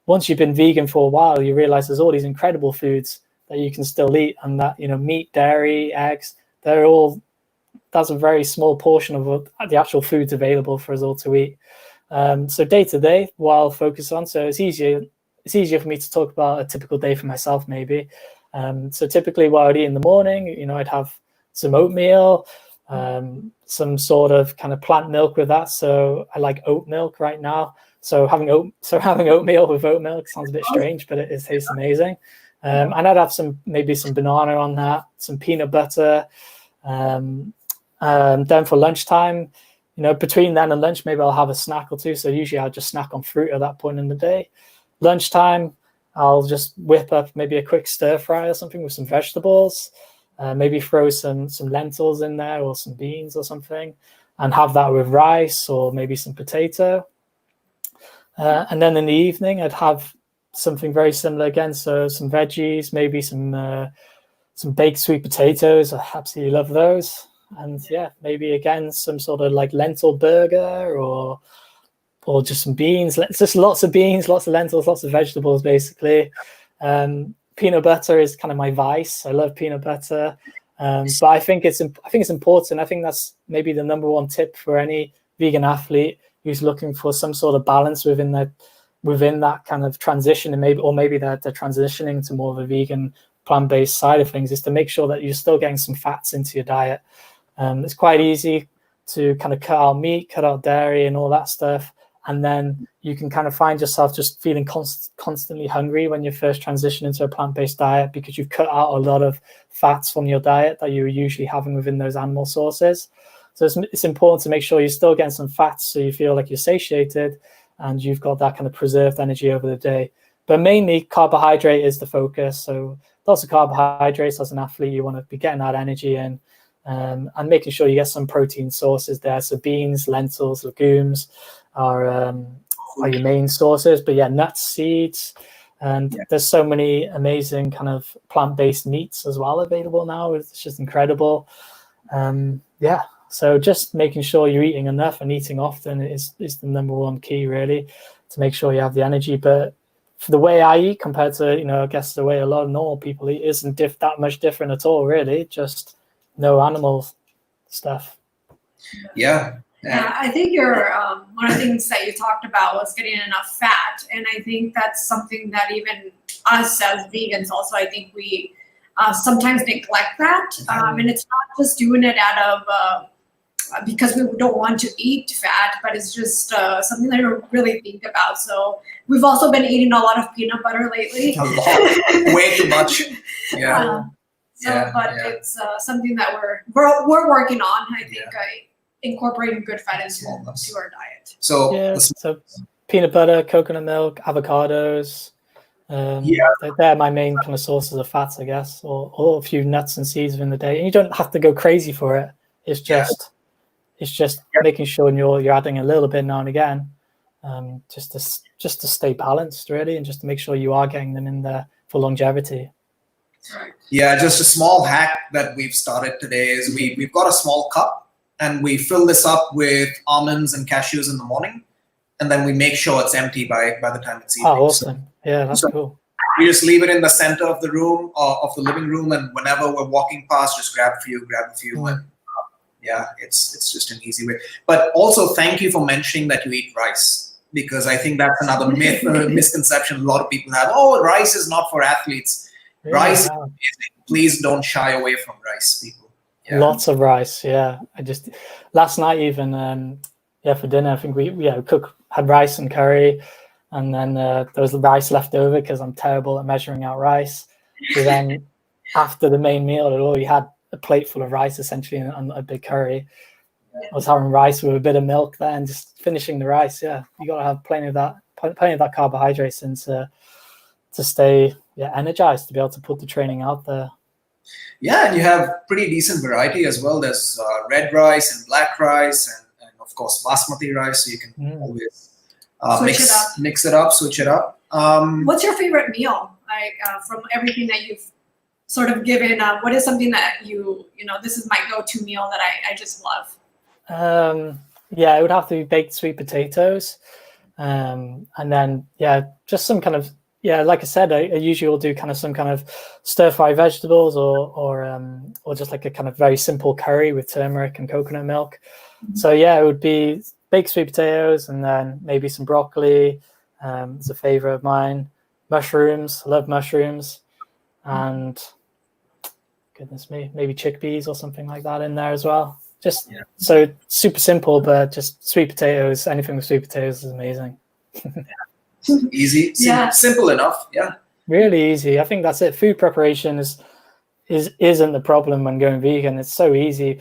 once you've been vegan for a while, you realize there's all these incredible foods that you can still eat, and that, meat, dairy, eggs, that's a very small portion of the actual foods available for us all to eat. So day to day, what I'll focus on, so it's easier it's easier for me to talk about a typical day for myself, maybe. So typically what I'd eat in the morning, you know, I'd have some oatmeal, some sort of kind of plant milk with that. So I like oat milk right now. So having oatmeal with oat milk sounds a bit strange, but it tastes amazing. And I'd have maybe some banana on that, some peanut butter. Then for lunchtime, you know, between then and lunch, maybe I'll have a snack or two. So usually I'll just snack on fruit at that point in the day. Lunchtime, I'll just whip up maybe a quick stir fry or something with some vegetables. Maybe throw some lentils in there or some beans or something, and have that with rice or maybe some potato. And then in the evening, I'd have something very similar again. So some veggies, maybe some baked sweet potatoes. I absolutely love those. And yeah, maybe again some sort of like lentil burger or just some beans. Just lots of beans, lots of lentils, lots of vegetables, basically. Peanut butter is kind of my vice. I love peanut butter, but I think it's important. I think that's maybe the number one tip for any vegan athlete who's looking for some sort of balance within that kind of transition, and maybe they're transitioning to more of a vegan plant-based side of things, is to make sure that you're still getting some fats into your diet. It's quite easy to kind of cut out meat, cut out dairy and all that stuff. And then you can kind of find yourself just feeling constantly hungry when you first transition into a plant-based diet, because you've cut out a lot of fats from your diet that you were usually having within those animal sources. So it's important to make sure you're still getting some fats so you feel like you're satiated and you've got that kind of preserved energy over the day. But mainly carbohydrate is the focus. So lots of carbohydrates. As an athlete, you want to be getting that energy in, and making sure you get some protein sources there. So beans, lentils, legumes are your main sources. But yeah, nuts, seeds, and there's so many amazing kind of plant-based meats as well available now. It's just incredible. So just making sure you're eating enough and eating often is the number one key, really, to make sure you have the energy. But for the way I eat compared to, you know, I guess the way a lot of normal people eat isn't that much different at all, really. Just no animal stuff. Yeah. Yeah, I think one of the things that you talked about was getting enough fat, and I think that's something that even us as vegans also, I think we sometimes neglect that, and it's not just doing it out of because we don't want to eat fat, but it's just something that we really think about. So we've also been eating a lot of peanut butter lately. A lot, way too much. Yeah. It's something that we're working on. I think incorporating good fat into our diet. So peanut butter, coconut milk, avocados. They're my main kind of sources of fats, I guess, or a few nuts and seeds within the day. And you don't have to go crazy for it. It's just making sure you're adding a little bit now and again, just to stay balanced, really, and just to make sure you are getting them in there for longevity. Yeah, just a small hack that we've started today is we've got a small cup and we fill this up with almonds and cashews in the morning, and then we make sure it's empty by the time it's evening. Oh, awesome. Yeah, that's cool. We just leave it in the center of the room or of the living room, and whenever we're walking past, just grab a few, and it's just an easy way. But also, thank you for mentioning that you eat rice, because I think that's another myth or misconception a lot of people have. Oh, rice is not for athletes. Yeah. Rice is amazing. Please don't shy away from rice, people. Yeah. Lots of rice. Yeah, I just last night even for dinner, I think we had rice and curry, and then there was rice left over because I'm terrible at measuring out rice. So then after the main meal, we had a plate full of rice essentially and a big curry. I was having rice with a bit of milk there and just finishing the rice. Yeah, you got to have plenty of that carbohydrates and to stay energized, to be able to put the training out there. Yeah, and you have pretty decent variety as well. There's red rice and black rice and of course basmati rice, so you can always mix it up, switch it up. What's your favorite meal? Like from everything that you've sort of given, what is something that this is my go-to meal that I just love? It would have to be baked sweet potatoes, and then just some kind of like I said, I usually will do kind of some kind of stir-fry vegetables or just like a kind of very simple curry with turmeric and coconut milk. Mm-hmm. So it would be baked sweet potatoes and then maybe some broccoli. It's a favorite of mine. mushrooms. I love mushrooms, and goodness me, maybe chickpeas or something like that in there as well. Just so super simple, but just sweet potatoes. Anything with sweet potatoes is amazing. Easy, simple enough. Yeah, really easy. I think that's it. Food preparation isn't the problem when going vegan. It's so easy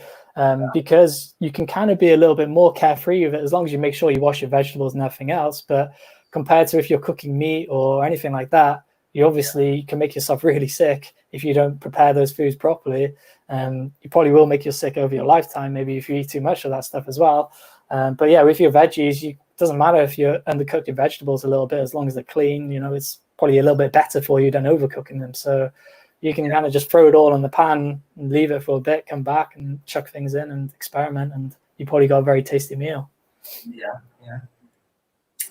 because you can kind of be a little bit more carefree with it as long as you make sure you wash your vegetables and everything else. But compared to if you're cooking meat or anything like that, you obviously can make yourself really sick if you don't prepare those foods properly. You probably will make you sick over your lifetime, maybe if you eat too much of that stuff as well. But yeah, with your veggies, it doesn't matter if you undercook your vegetables a little bit, as long as they're clean, it's probably a little bit better for you than overcooking them. So you can kind of just throw it all in the pan and leave it for a bit, come back and chuck things in and experiment, and you probably got a very tasty meal.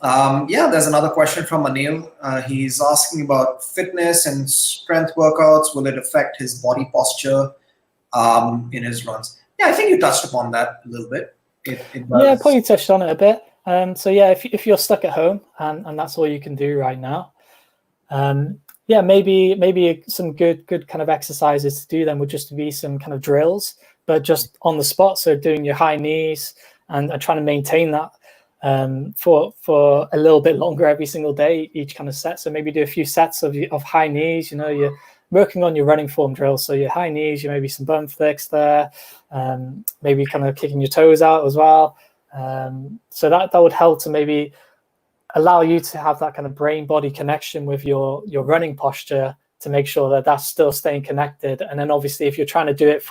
There's another question from Anil. He's asking about fitness and strength workouts. Will it affect his body posture in his runs? Yeah, I think you touched upon that a little bit. It does. Yeah, probably touched on it a bit. So yeah, if you're stuck at home and that's all you can do right now, maybe some good kind of exercises to do then would just be some kind of drills, but just on the spot. So doing your high knees and trying to maintain that for a little bit longer every single day, each kind of set. So maybe do a few sets of high knees. You're working on your running form drills. So your high knees, maybe some bum flicks there, maybe kind of kicking your toes out as well. So that would help to maybe allow you to have that kind of brain-body connection with your running posture to make sure that that's still staying connected. And then obviously if you're trying to do it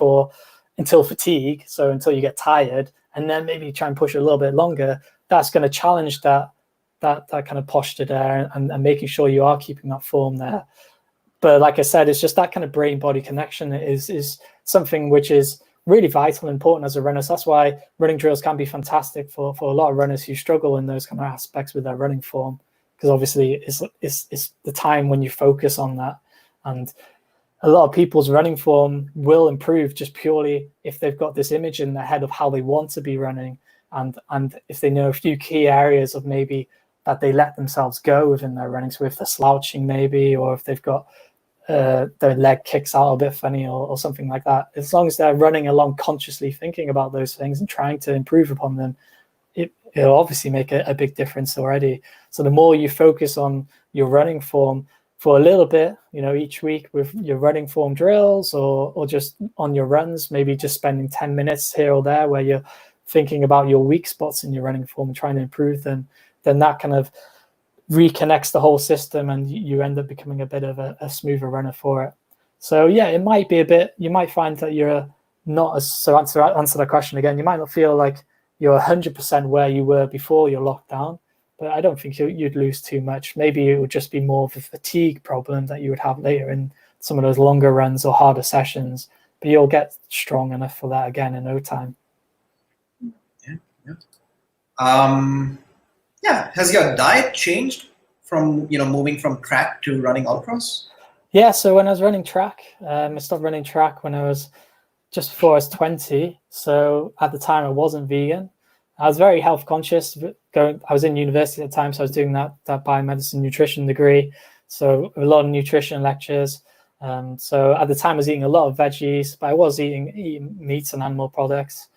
until fatigue, so until you get tired, and then maybe try and push it a little bit longer, that's going to challenge that kind of posture there and making sure you are keeping that form there. But like I said, it's just that kind of brain-body connection is something which is really vital and important as a runner. So that's why running drills can be fantastic for a lot of runners who struggle in those kind of aspects with their running form, because obviously it's the time when you focus on that. And a lot of people's running form will improve just purely if they've got this image in their head of how they want to be running, and if they know a few key areas of maybe that they let themselves go within their running. So if they're slouching maybe, or if they've got their leg kicks out a bit funny or something like that, as long as they're running along consciously thinking about those things and trying to improve upon them, it'll obviously make a big difference already. So the more you focus on your running form for a little bit, each week with your running form drills or just on your runs, maybe just spending 10 minutes here or there where you're thinking about your weak spots in your running form and trying to improve them, then that kind of reconnects the whole system and you end up becoming a bit of a smoother runner for it. So yeah, it might be a bit, you might find that you're not as, so answer that question again, you might not feel like you're 100% where you were before your lockdown, but I don't think you'd lose too much. Maybe it would just be more of a fatigue problem that you would have later in some of those longer runs or harder sessions, but you'll get strong enough for that again in no time. Has your diet changed from, moving from track to running ultras? Yeah, so when I was running track, I stopped running track when I was just before I was 20. So at the time I wasn't vegan. I was very health conscious. I was in university at the time, so I was doing that biomedicine nutrition degree. So a lot of nutrition lectures. So at the time I was eating a lot of veggies, but I was eating meats and animal products.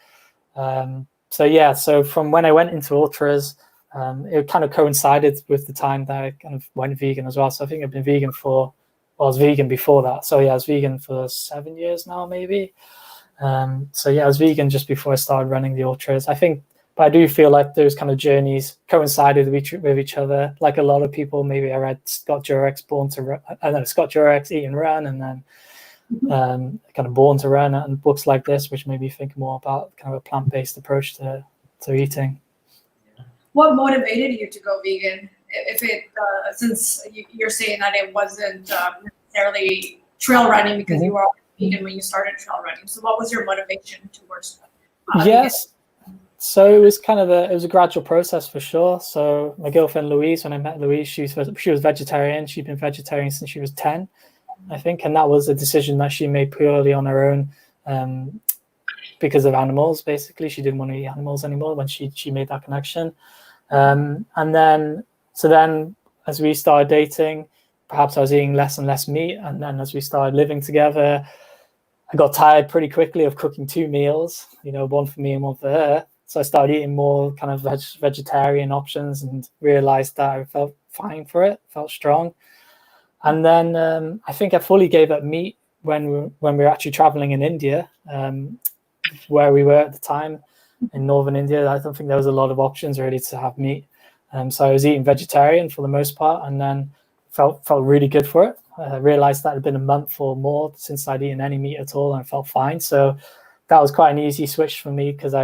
So from when I went into ultras, it kind of coincided with the time that I kind of went vegan as well. So I think I've been vegan I was vegan before that. So yeah, I was vegan for 7 years now, maybe. I was vegan just before I started running the ultras. But I do feel like those kind of journeys coincided with each other. Like a lot of people, maybe I read Scott Jurek's Scott Jurek's Eat and Run, and then kind of Born to Run, and books like this, which made me think more about kind of a plant-based approach to eating. What motivated you to go vegan? Since you're saying that it wasn't necessarily trail running because you were vegan when you started trail running. So what was your motivation towards Yes. So it was a gradual process for sure. So my girlfriend Louise, when I met Louise, she was vegetarian. She'd been vegetarian since she was 10, I think, and that was a decision that she made purely on her own because of animals. Basically, she didn't want to eat animals anymore when she made that connection. And then as we started dating, perhaps I was eating less and less meat. And then as we started living together, I got tired pretty quickly of cooking 2 meals, one for me and one for her. So I started eating more kind of vegetarian options and realized that I felt fine for it, felt strong. And then I think I fully gave up meat when we were actually traveling in India, where we were at the time in northern India. I don't think there was a lot of options really to have meat. So I was eating vegetarian for the most part, and then felt really good for it. I realized that it had been a month or more since I'd eaten any meat at all, and I felt fine. So that was quite an easy switch for me, because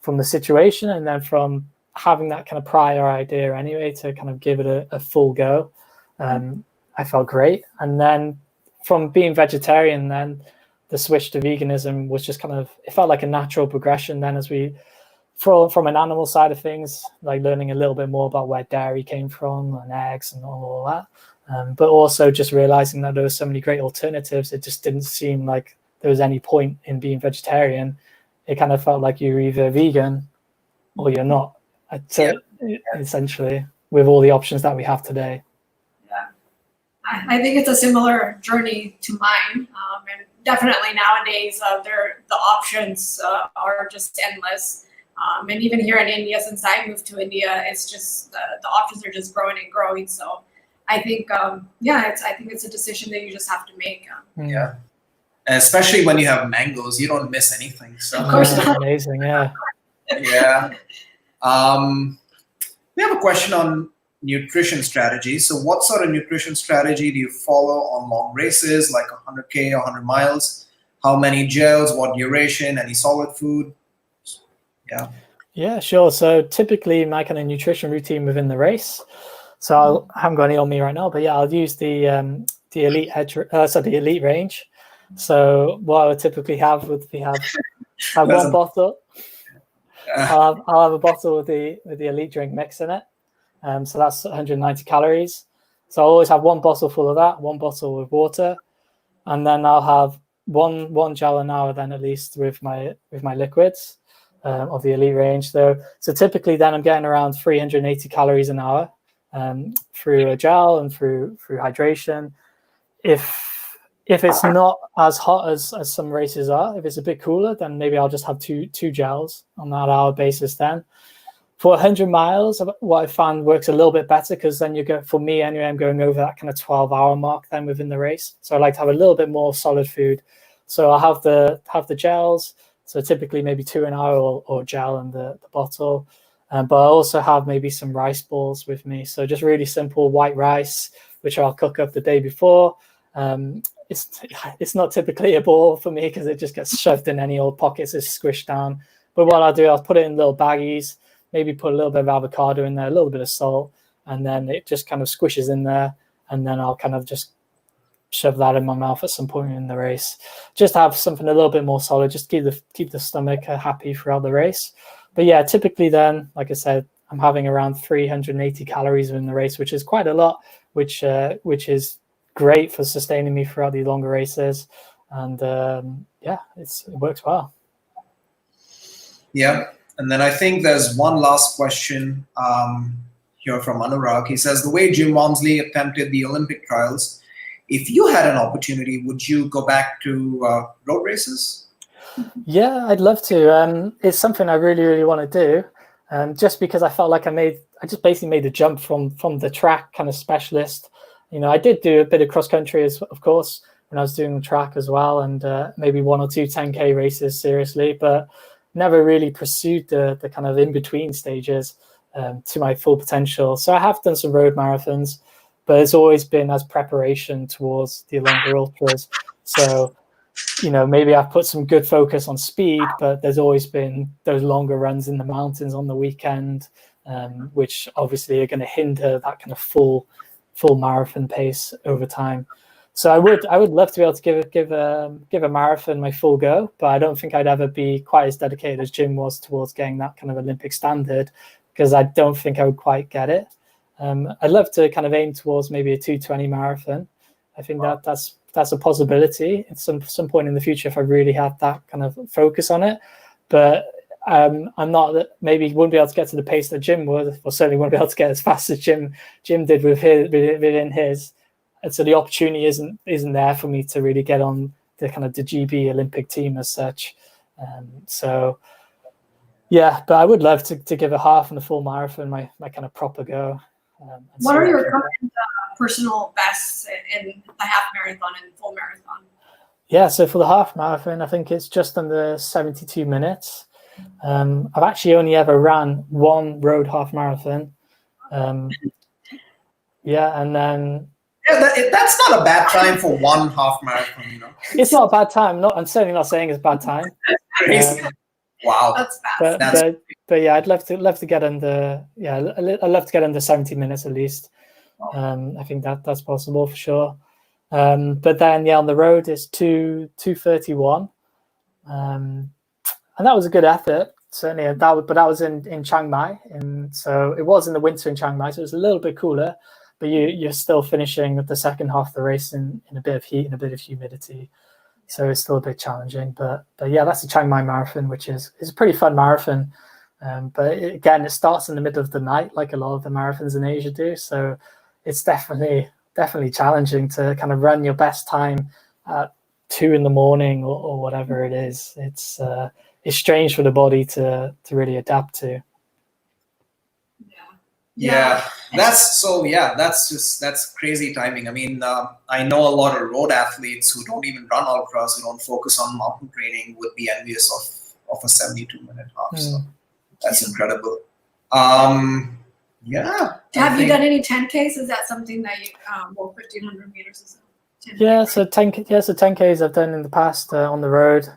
from the situation and then from having that kind of prior idea anyway to kind of give it a full go, I felt great. And then from being vegetarian, then the switch to veganism was just kind of, it felt like a natural progression then, as we, from an animal side of things, like learning a little bit more about where dairy came from and eggs and all that. But also just realizing that there were so many great alternatives. It just didn't seem like there was any point in being vegetarian. It kind of felt like you're either vegan or you're not, essentially, with all the options that we have today. Yeah, I think it's a similar journey to mine. And definitely nowadays, the options are just endless. And even here in India, since I moved to India, it's just the options are just growing and growing. So I think, I think it's a decision that you just have to make. Yeah, and especially when you have mangoes, you don't miss anything. So Of course not. Amazing, yeah. Yeah. We have a question on nutrition strategy. So what sort of nutrition strategy do you follow on long races, like 100K or 100 miles? How many gels, what duration, any solid food? Yeah, sure. So typically my kind of nutrition routine within the race. So I haven't got any on me right now, but yeah, I'll use the elite range. So what I would typically have would be have one bottle. I'll have a bottle with the elite drink mix in it. So that's 190 calories. So I'll always have one bottle full of that, one bottle with water, and then I'll have one gel an hour then at least with my liquids of the elite range. So typically then I'm getting around 380 calories an hour through a gel and through hydration. If it's not as hot as some races are, if it's a bit cooler, then maybe I'll just have two gels on that hour basis then. For 100 miles, what I found works a little bit better, because then for me anyway, I'm going over that kind of 12-hour mark then within the race. So I like to have a little bit more solid food. So I'll have the gels. So typically maybe 2 an hour or gel in the bottle. But I also have maybe some rice balls with me. So just really simple white rice, which I'll cook up the day before. It's not typically a ball for me because it just gets shoved in any old pockets, it's squished down. But what I'll do, I'll put it in little baggies, maybe put a little bit of avocado in there, a little bit of salt, and then it just kind of squishes in there. And then I'll kind of just shove that in my mouth at some point in the race. Just have something a little bit more solid, just keep the stomach happy throughout the race. But yeah, typically then, like I said, I'm having around 380 calories in the race, which is quite a lot, which is great for sustaining me throughout the longer races. And it works well. Yeah. And then I think there's one last question here from Anurag. He says, the way Jim Walmsley attempted the Olympic trials, if you had an opportunity, would you go back to road races? Yeah, I'd love to. It's something I really, really want to do. Just because I felt like I just basically made the jump from the track kind of specialist. I did do a bit of cross country, of course, when I was doing the track as well, and maybe 1 or 2 10K races seriously, but never really pursued the kind of in-between stages to my full potential. So I have done some road marathons, but it's always been as preparation towards the longer ultras. So, maybe I've put some good focus on speed, but there's always been those longer runs in the mountains on the weekend, which obviously are going to hinder that kind of full marathon pace over time. So I would love to be able to give a marathon my full go, but I don't think I'd ever be quite as dedicated as Jim was towards getting that kind of Olympic standard, because I don't think I would quite get it. I'd love to kind of aim towards maybe a 2:20 marathon. I think that's a possibility at some point in the future if I really have that kind of focus on it. But I'm not, maybe wouldn't be able to get to the pace that Jim would, or certainly wouldn't be able to get as fast as Jim did within his. and so the opportunity isn't there for me to really get on the kind of the GB Olympic team as such. So yeah, but I would love to give a half and a full marathon my kind of proper go. What are your current personal bests in the half marathon and full marathon? Yeah, so for the half marathon, I think it's just under 72 minutes. I've actually only ever ran one road half marathon. Yeah, and then that's not a bad time for one half marathon, you know. It's not a bad time. I'm certainly not saying it's a bad time. Crazy. Wow, that's fast. But yeah, I'd love to get under. Yeah, I'd love to get under 70 minutes at least. I think that's possible for sure. But then on the road it's 2:31, and that was a good effort certainly. But that was in Chiang Mai, and so it was in the winter in Chiang Mai, so it was a little bit cooler. But you're still finishing the second half of the race in a bit of heat and a bit of humidity, so it's still a bit challenging. But yeah, that's the Chiang Mai marathon, which is a pretty fun marathon. But again, it starts in the middle of the night, like a lot of the marathons in Asia do. So it's definitely challenging to kind of run your best time at 2 a.m. or whatever it is. It's strange for the body to really adapt to. Yeah, that's crazy timing. I mean, I know a lot of road athletes who don't even run ultras, who don't focus on mountain training, would be envious of a 72-minute half. So that's incredible. Yeah. Have you done any 10Ks? Is that something that you 1,500 meters is a 10K? Yeah, so 10Ks I've done in the past on the road.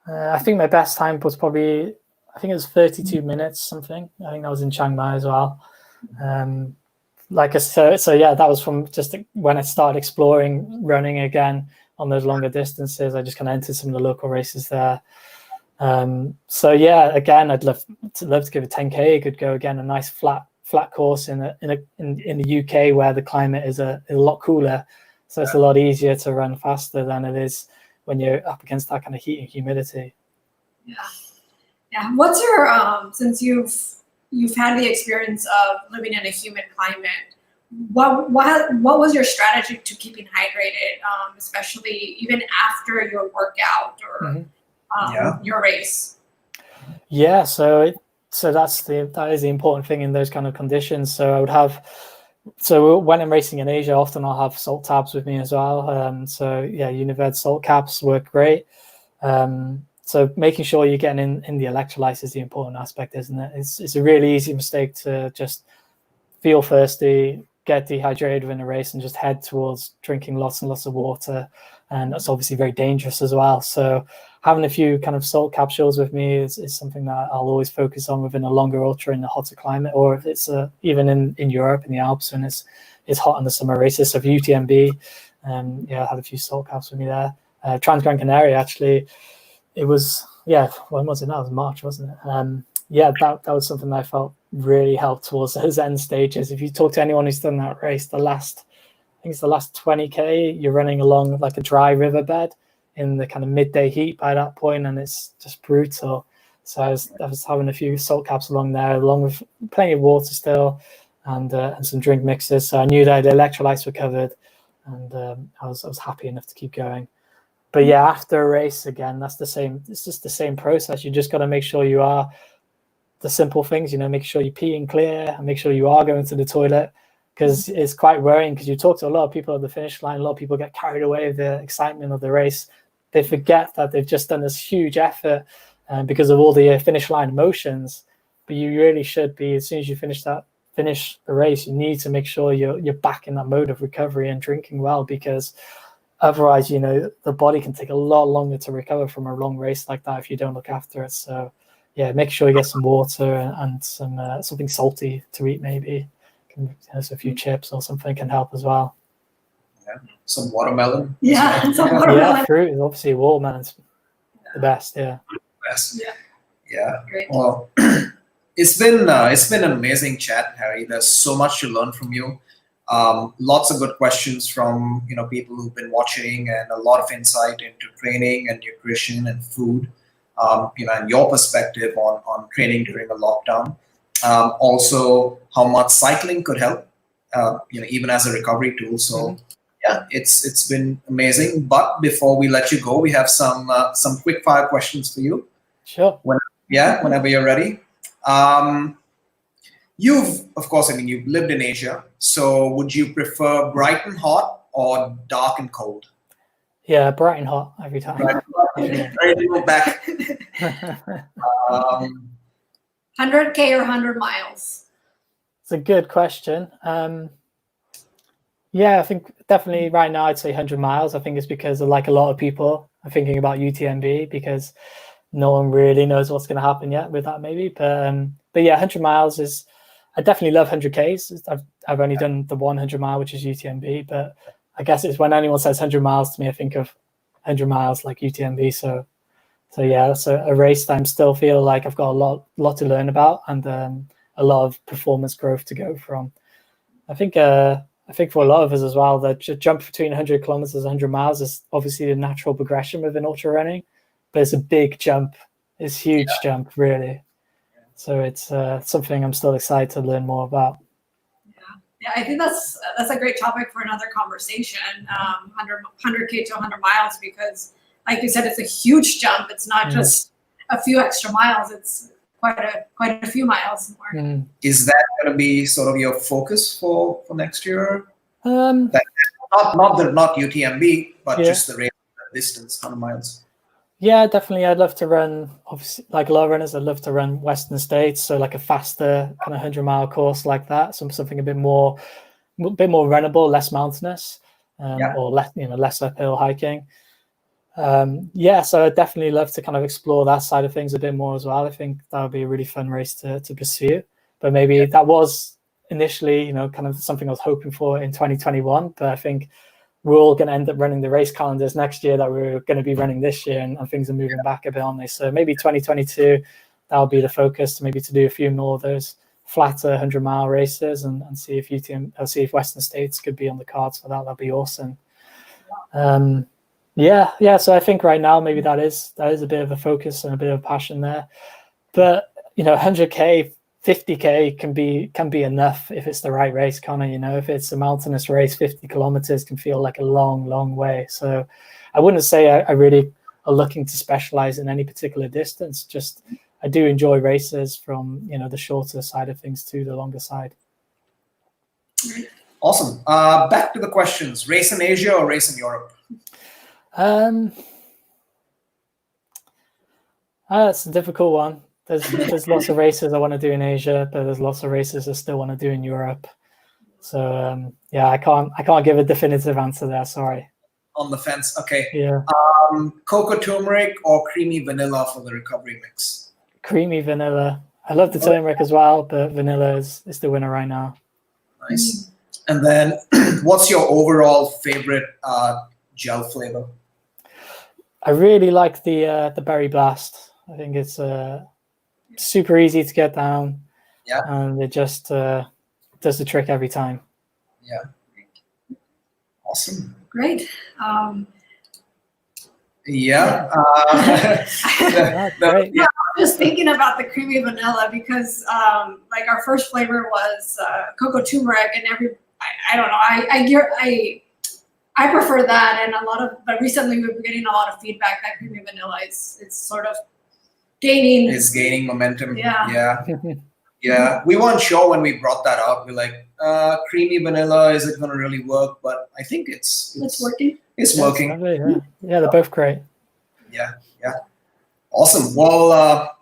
I think my best time was probably, I think it was 32 minutes something. I think that was in Chiang Mai as well. So yeah, that was from just when I started exploring running again on those longer distances. I just kind of entered some of the local races there. So yeah, again, I'd love to give a 10K a good go again. A nice flat course in the UK where the climate is a lot cooler, so it's a lot easier to run faster than it is when you're up against that kind of heat and humidity. Yeah. What's your since you've had the experience of living in a humid climate, what was your strategy to keeping hydrated, especially even after your workout or your race? Yeah, so that is the important thing in those kind of conditions. So when I'm racing in Asia, often I'll have salt tabs with me as well. So yeah, Unived salt caps work great. So making sure you're getting in the electrolytes is the important aspect, isn't it? It's a really easy mistake to just feel thirsty, get dehydrated in a race, and just head towards drinking lots and lots of water. And that's obviously very dangerous as well. So having a few kind of salt capsules with me is something that I'll always focus on within a longer ultra in a hotter climate, or if it's even in Europe in the Alps when it's hot in the summer races. So for UTMB, I had a few salt caps with me there. Trans-Gran Canaria, actually, it was, when was it now? It was March, wasn't it? That was something that I felt really helped towards those end stages. If you talk to anyone who's done that race, the last 20K, you're running along like a dry riverbed in the kind of midday heat by that point, and it's just brutal. So I was having a few salt caps along there, along with plenty of water still, and some drink mixes. So I knew that the electrolytes were covered, and I was happy enough to keep going. But yeah, after a race, again, that's the same. It's just the same process. You just got to make sure you are the simple things, make sure you pee and clear, and make sure you are going to the toilet, because it's quite worrying. Because you talk to a lot of people at the finish line, a lot of people get carried away with the excitement of the race. They forget that they've just done this huge effort because of all the finish line emotions. But you really should be, as soon as you finish the race, you need to make sure you're back in that mode of recovery and drinking well, because otherwise, the body can take a lot longer to recover from a long race like that if you don't look after it. So yeah, make sure you get some water and some something salty to eat, maybe. So a few chips or something can help as well. Yeah, some watermelon. Yeah, some watermelon. Yeah, fruit is obviously watermelon's the best. Yeah. Best. Yeah. Great. Well, it's been an amazing chat, Harry. There's so much to learn from you. Lots of good questions from people who've been watching, and a lot of insight into training and nutrition and food. And your perspective on training during a lockdown. Also, how much cycling could help even as a recovery tool. So yeah, it's been amazing. But before we let you go, we have some quick fire questions for you. Sure. Whenever you're ready. You've lived in Asia. So would you prefer bright and hot or dark and cold? Yeah, bright and hot every time. Right. Ready to go back. 100K or 100 miles? It's a good question. Yeah, I think definitely right now I'd say 100 miles. I think it's because like a lot of people are thinking about UTMB because no one really knows what's going to happen yet with that maybe. But yeah, 100 miles is, I definitely love 100Ks. I've only done the 100 mile, which is UTMB, but I guess it's when anyone says 100 miles to me, I think of 100 miles like UTMB. So yeah, that's a race that I still feel like I've got a lot to learn about and a lot of performance growth to go from. I think for a lot of us as well, the jump between 100 kilometers and 100 miles is obviously the natural progression within ultra running, but it's a big jump. It's a huge jump, really. So it's something I'm still excited to learn more about. Yeah, I think that's a great topic for another conversation. 100K to 100 miles, because like you said, it's a huge jump. It's not just a few extra miles. It's quite a few miles more. Is that going to be sort of your focus for next year? Not UTMB, but just the race distance, 100 miles. Yeah, definitely. I'd love to run, obviously, like a lot of runners, I'd love to run Western States. So like a faster kind of 100-mile course like that. Something a bit more runnable, less mountainous, or less uphill hiking. So I'd definitely love to kind of explore that side of things a bit more as well. I think that would be a really fun race to pursue. But maybe that was initially, kind of something I was hoping for in 2021. But I think we're all going to end up running the race calendars next year that we're going to be running this year, and things are moving back a bit, aren't they? So maybe 2022, that'll be the focus, maybe to do a few more of those flatter 100-mile races and see if Western States could be on the cards for that. That'd be awesome. So I think right now maybe that is a bit of a focus and a bit of passion there. But 100K, 50K can be enough if it's the right race, Connor. If it's a mountainous race, 50 kilometers can feel like a long way. So I wouldn't say I really are looking to specialize in any particular distance. Just I do enjoy races from the shorter side of things to the longer side. Awesome. Back to the questions. Race in Asia or race in Europe? That's a difficult one. There's lots of races I want to do in Asia, but there's lots of races I still want to do in Europe. So I can't give a definitive answer there. Sorry. On the fence. Okay. Yeah. Cocoa turmeric or creamy vanilla for the recovery mix? Creamy vanilla. I love the turmeric as well, but vanilla is the winner right now. Nice. And then, what's your overall favorite gel flavor? I really like the Berry Blast. I think it's super easy to get down. Yeah. And it just does the trick every time. Yeah. Awesome. Great. Great. I'm just thinking about the creamy vanilla because like our first flavor was cocoa turmeric, and I don't know. I prefer that, and but recently we've been getting a lot of feedback that creamy vanilla is sort of gaining. It's gaining momentum. Yeah. Yeah. We weren't sure when we brought that out. We're like, creamy vanilla, is it going to really work? But I think it's working. It's working. Yeah, they're both great. Yeah. Awesome. Well,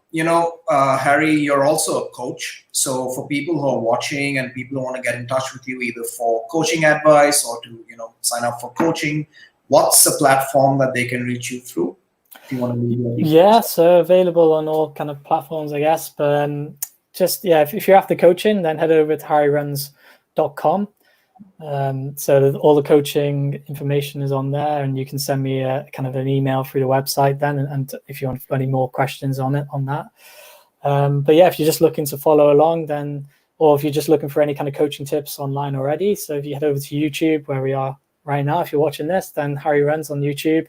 Harry, you're also a coach. So for people who are watching and people who want to get in touch with you either for coaching advice or to, sign up for coaching, what's the platform that they can reach you through? If you want to leave so available on all kind of platforms, I guess. But if you're after coaching, then head over to harryruns.com. So all the coaching information is on there, and you can send me a kind of an email through the website then, and if you want any more questions on that. But if you're just looking to follow along, then, or if you're just looking for any kind of coaching tips online already, so if you head over to YouTube where we are right now, if you're watching this, then Harry Runs on YouTube.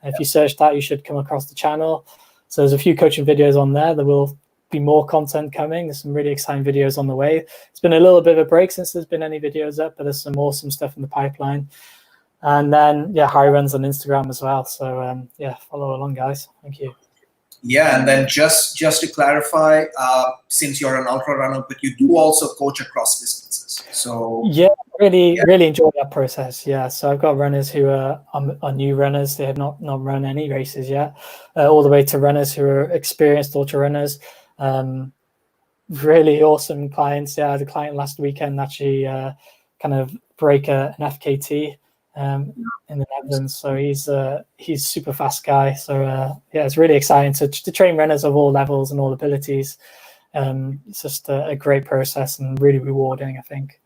If you search that, you should come across the channel. So there's a few coaching videos on there that will be more content coming. There's some really exciting videos on the way. It's been a little bit of a break since there's been any videos up, but there's some awesome stuff in the pipeline. And then, yeah, Harry runs on Instagram as well. So, yeah, follow along, guys. Thank you. Yeah, and then just to clarify, since you're an ultra runner, but you do also coach across distances. So yeah, really enjoy that process. Yeah, so I've got runners who are new runners. They have not run any races yet, all the way to runners who are experienced ultra runners. Really awesome clients. Yeah, I had a client last weekend actually kind of break an FKT in the Netherlands. So he's super fast guy. So yeah, it's really exciting to train runners of all levels and all abilities. It's just a great process and really rewarding, I think.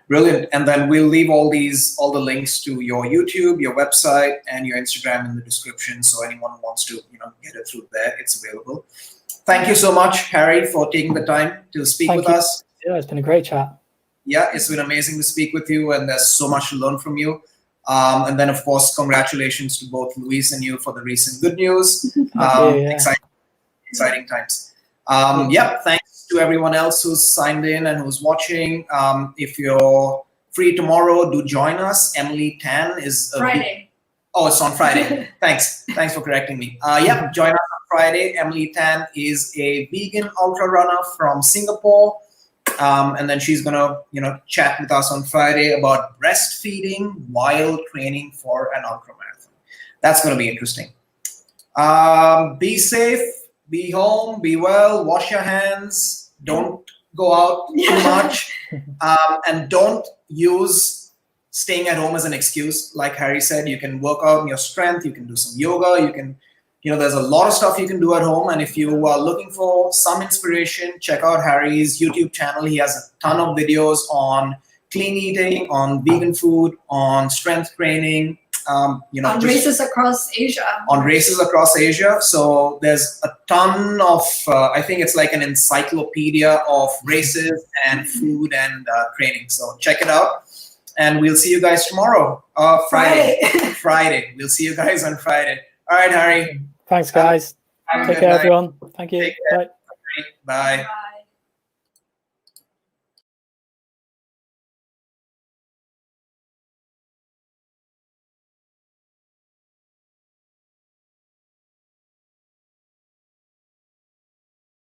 Brilliant. And then we'll leave all the links to your YouTube, your website, and your Instagram in the description. So anyone who wants to, get it through there, it's available. Thank you so much, Harry, for taking the time to speak with us. Yeah, it's been a great chat. Yeah, it's been amazing to speak with you, and there's so much to learn from you. And then, of course, congratulations to both Luis and you for the recent good news. Exciting times. Yeah, thanks to everyone else who's signed in and who's watching. If you're free tomorrow, do join us. Emily Tan is Friday. Oh, it's on Friday. Thanks for correcting me. Yeah, join us on Friday. Emily Tan is a vegan ultra runner from Singapore. And then she's gonna, chat with us on Friday about breastfeeding while training for an ultra marathon. That's gonna be interesting. Be safe, be home, be well, wash your hands, don't go out too much, and don't use staying at home as an excuse. Like Harry said, you can work out on your strength, you can do some yoga, you can, there's a lot of stuff you can do at home. And if you are looking for some inspiration, check out Harry's YouTube channel. He has a ton of videos on clean eating, on vegan food, on strength training, on races across Asia. On races across Asia. So there's a ton of, I think it's like an encyclopedia of races and food and training. So check it out. And we'll see you guys tomorrow. Friday. Friday. We'll see you guys on Friday. All right, Harry. Thanks, guys. Take care, everyone. Thank you. Bye. Bye.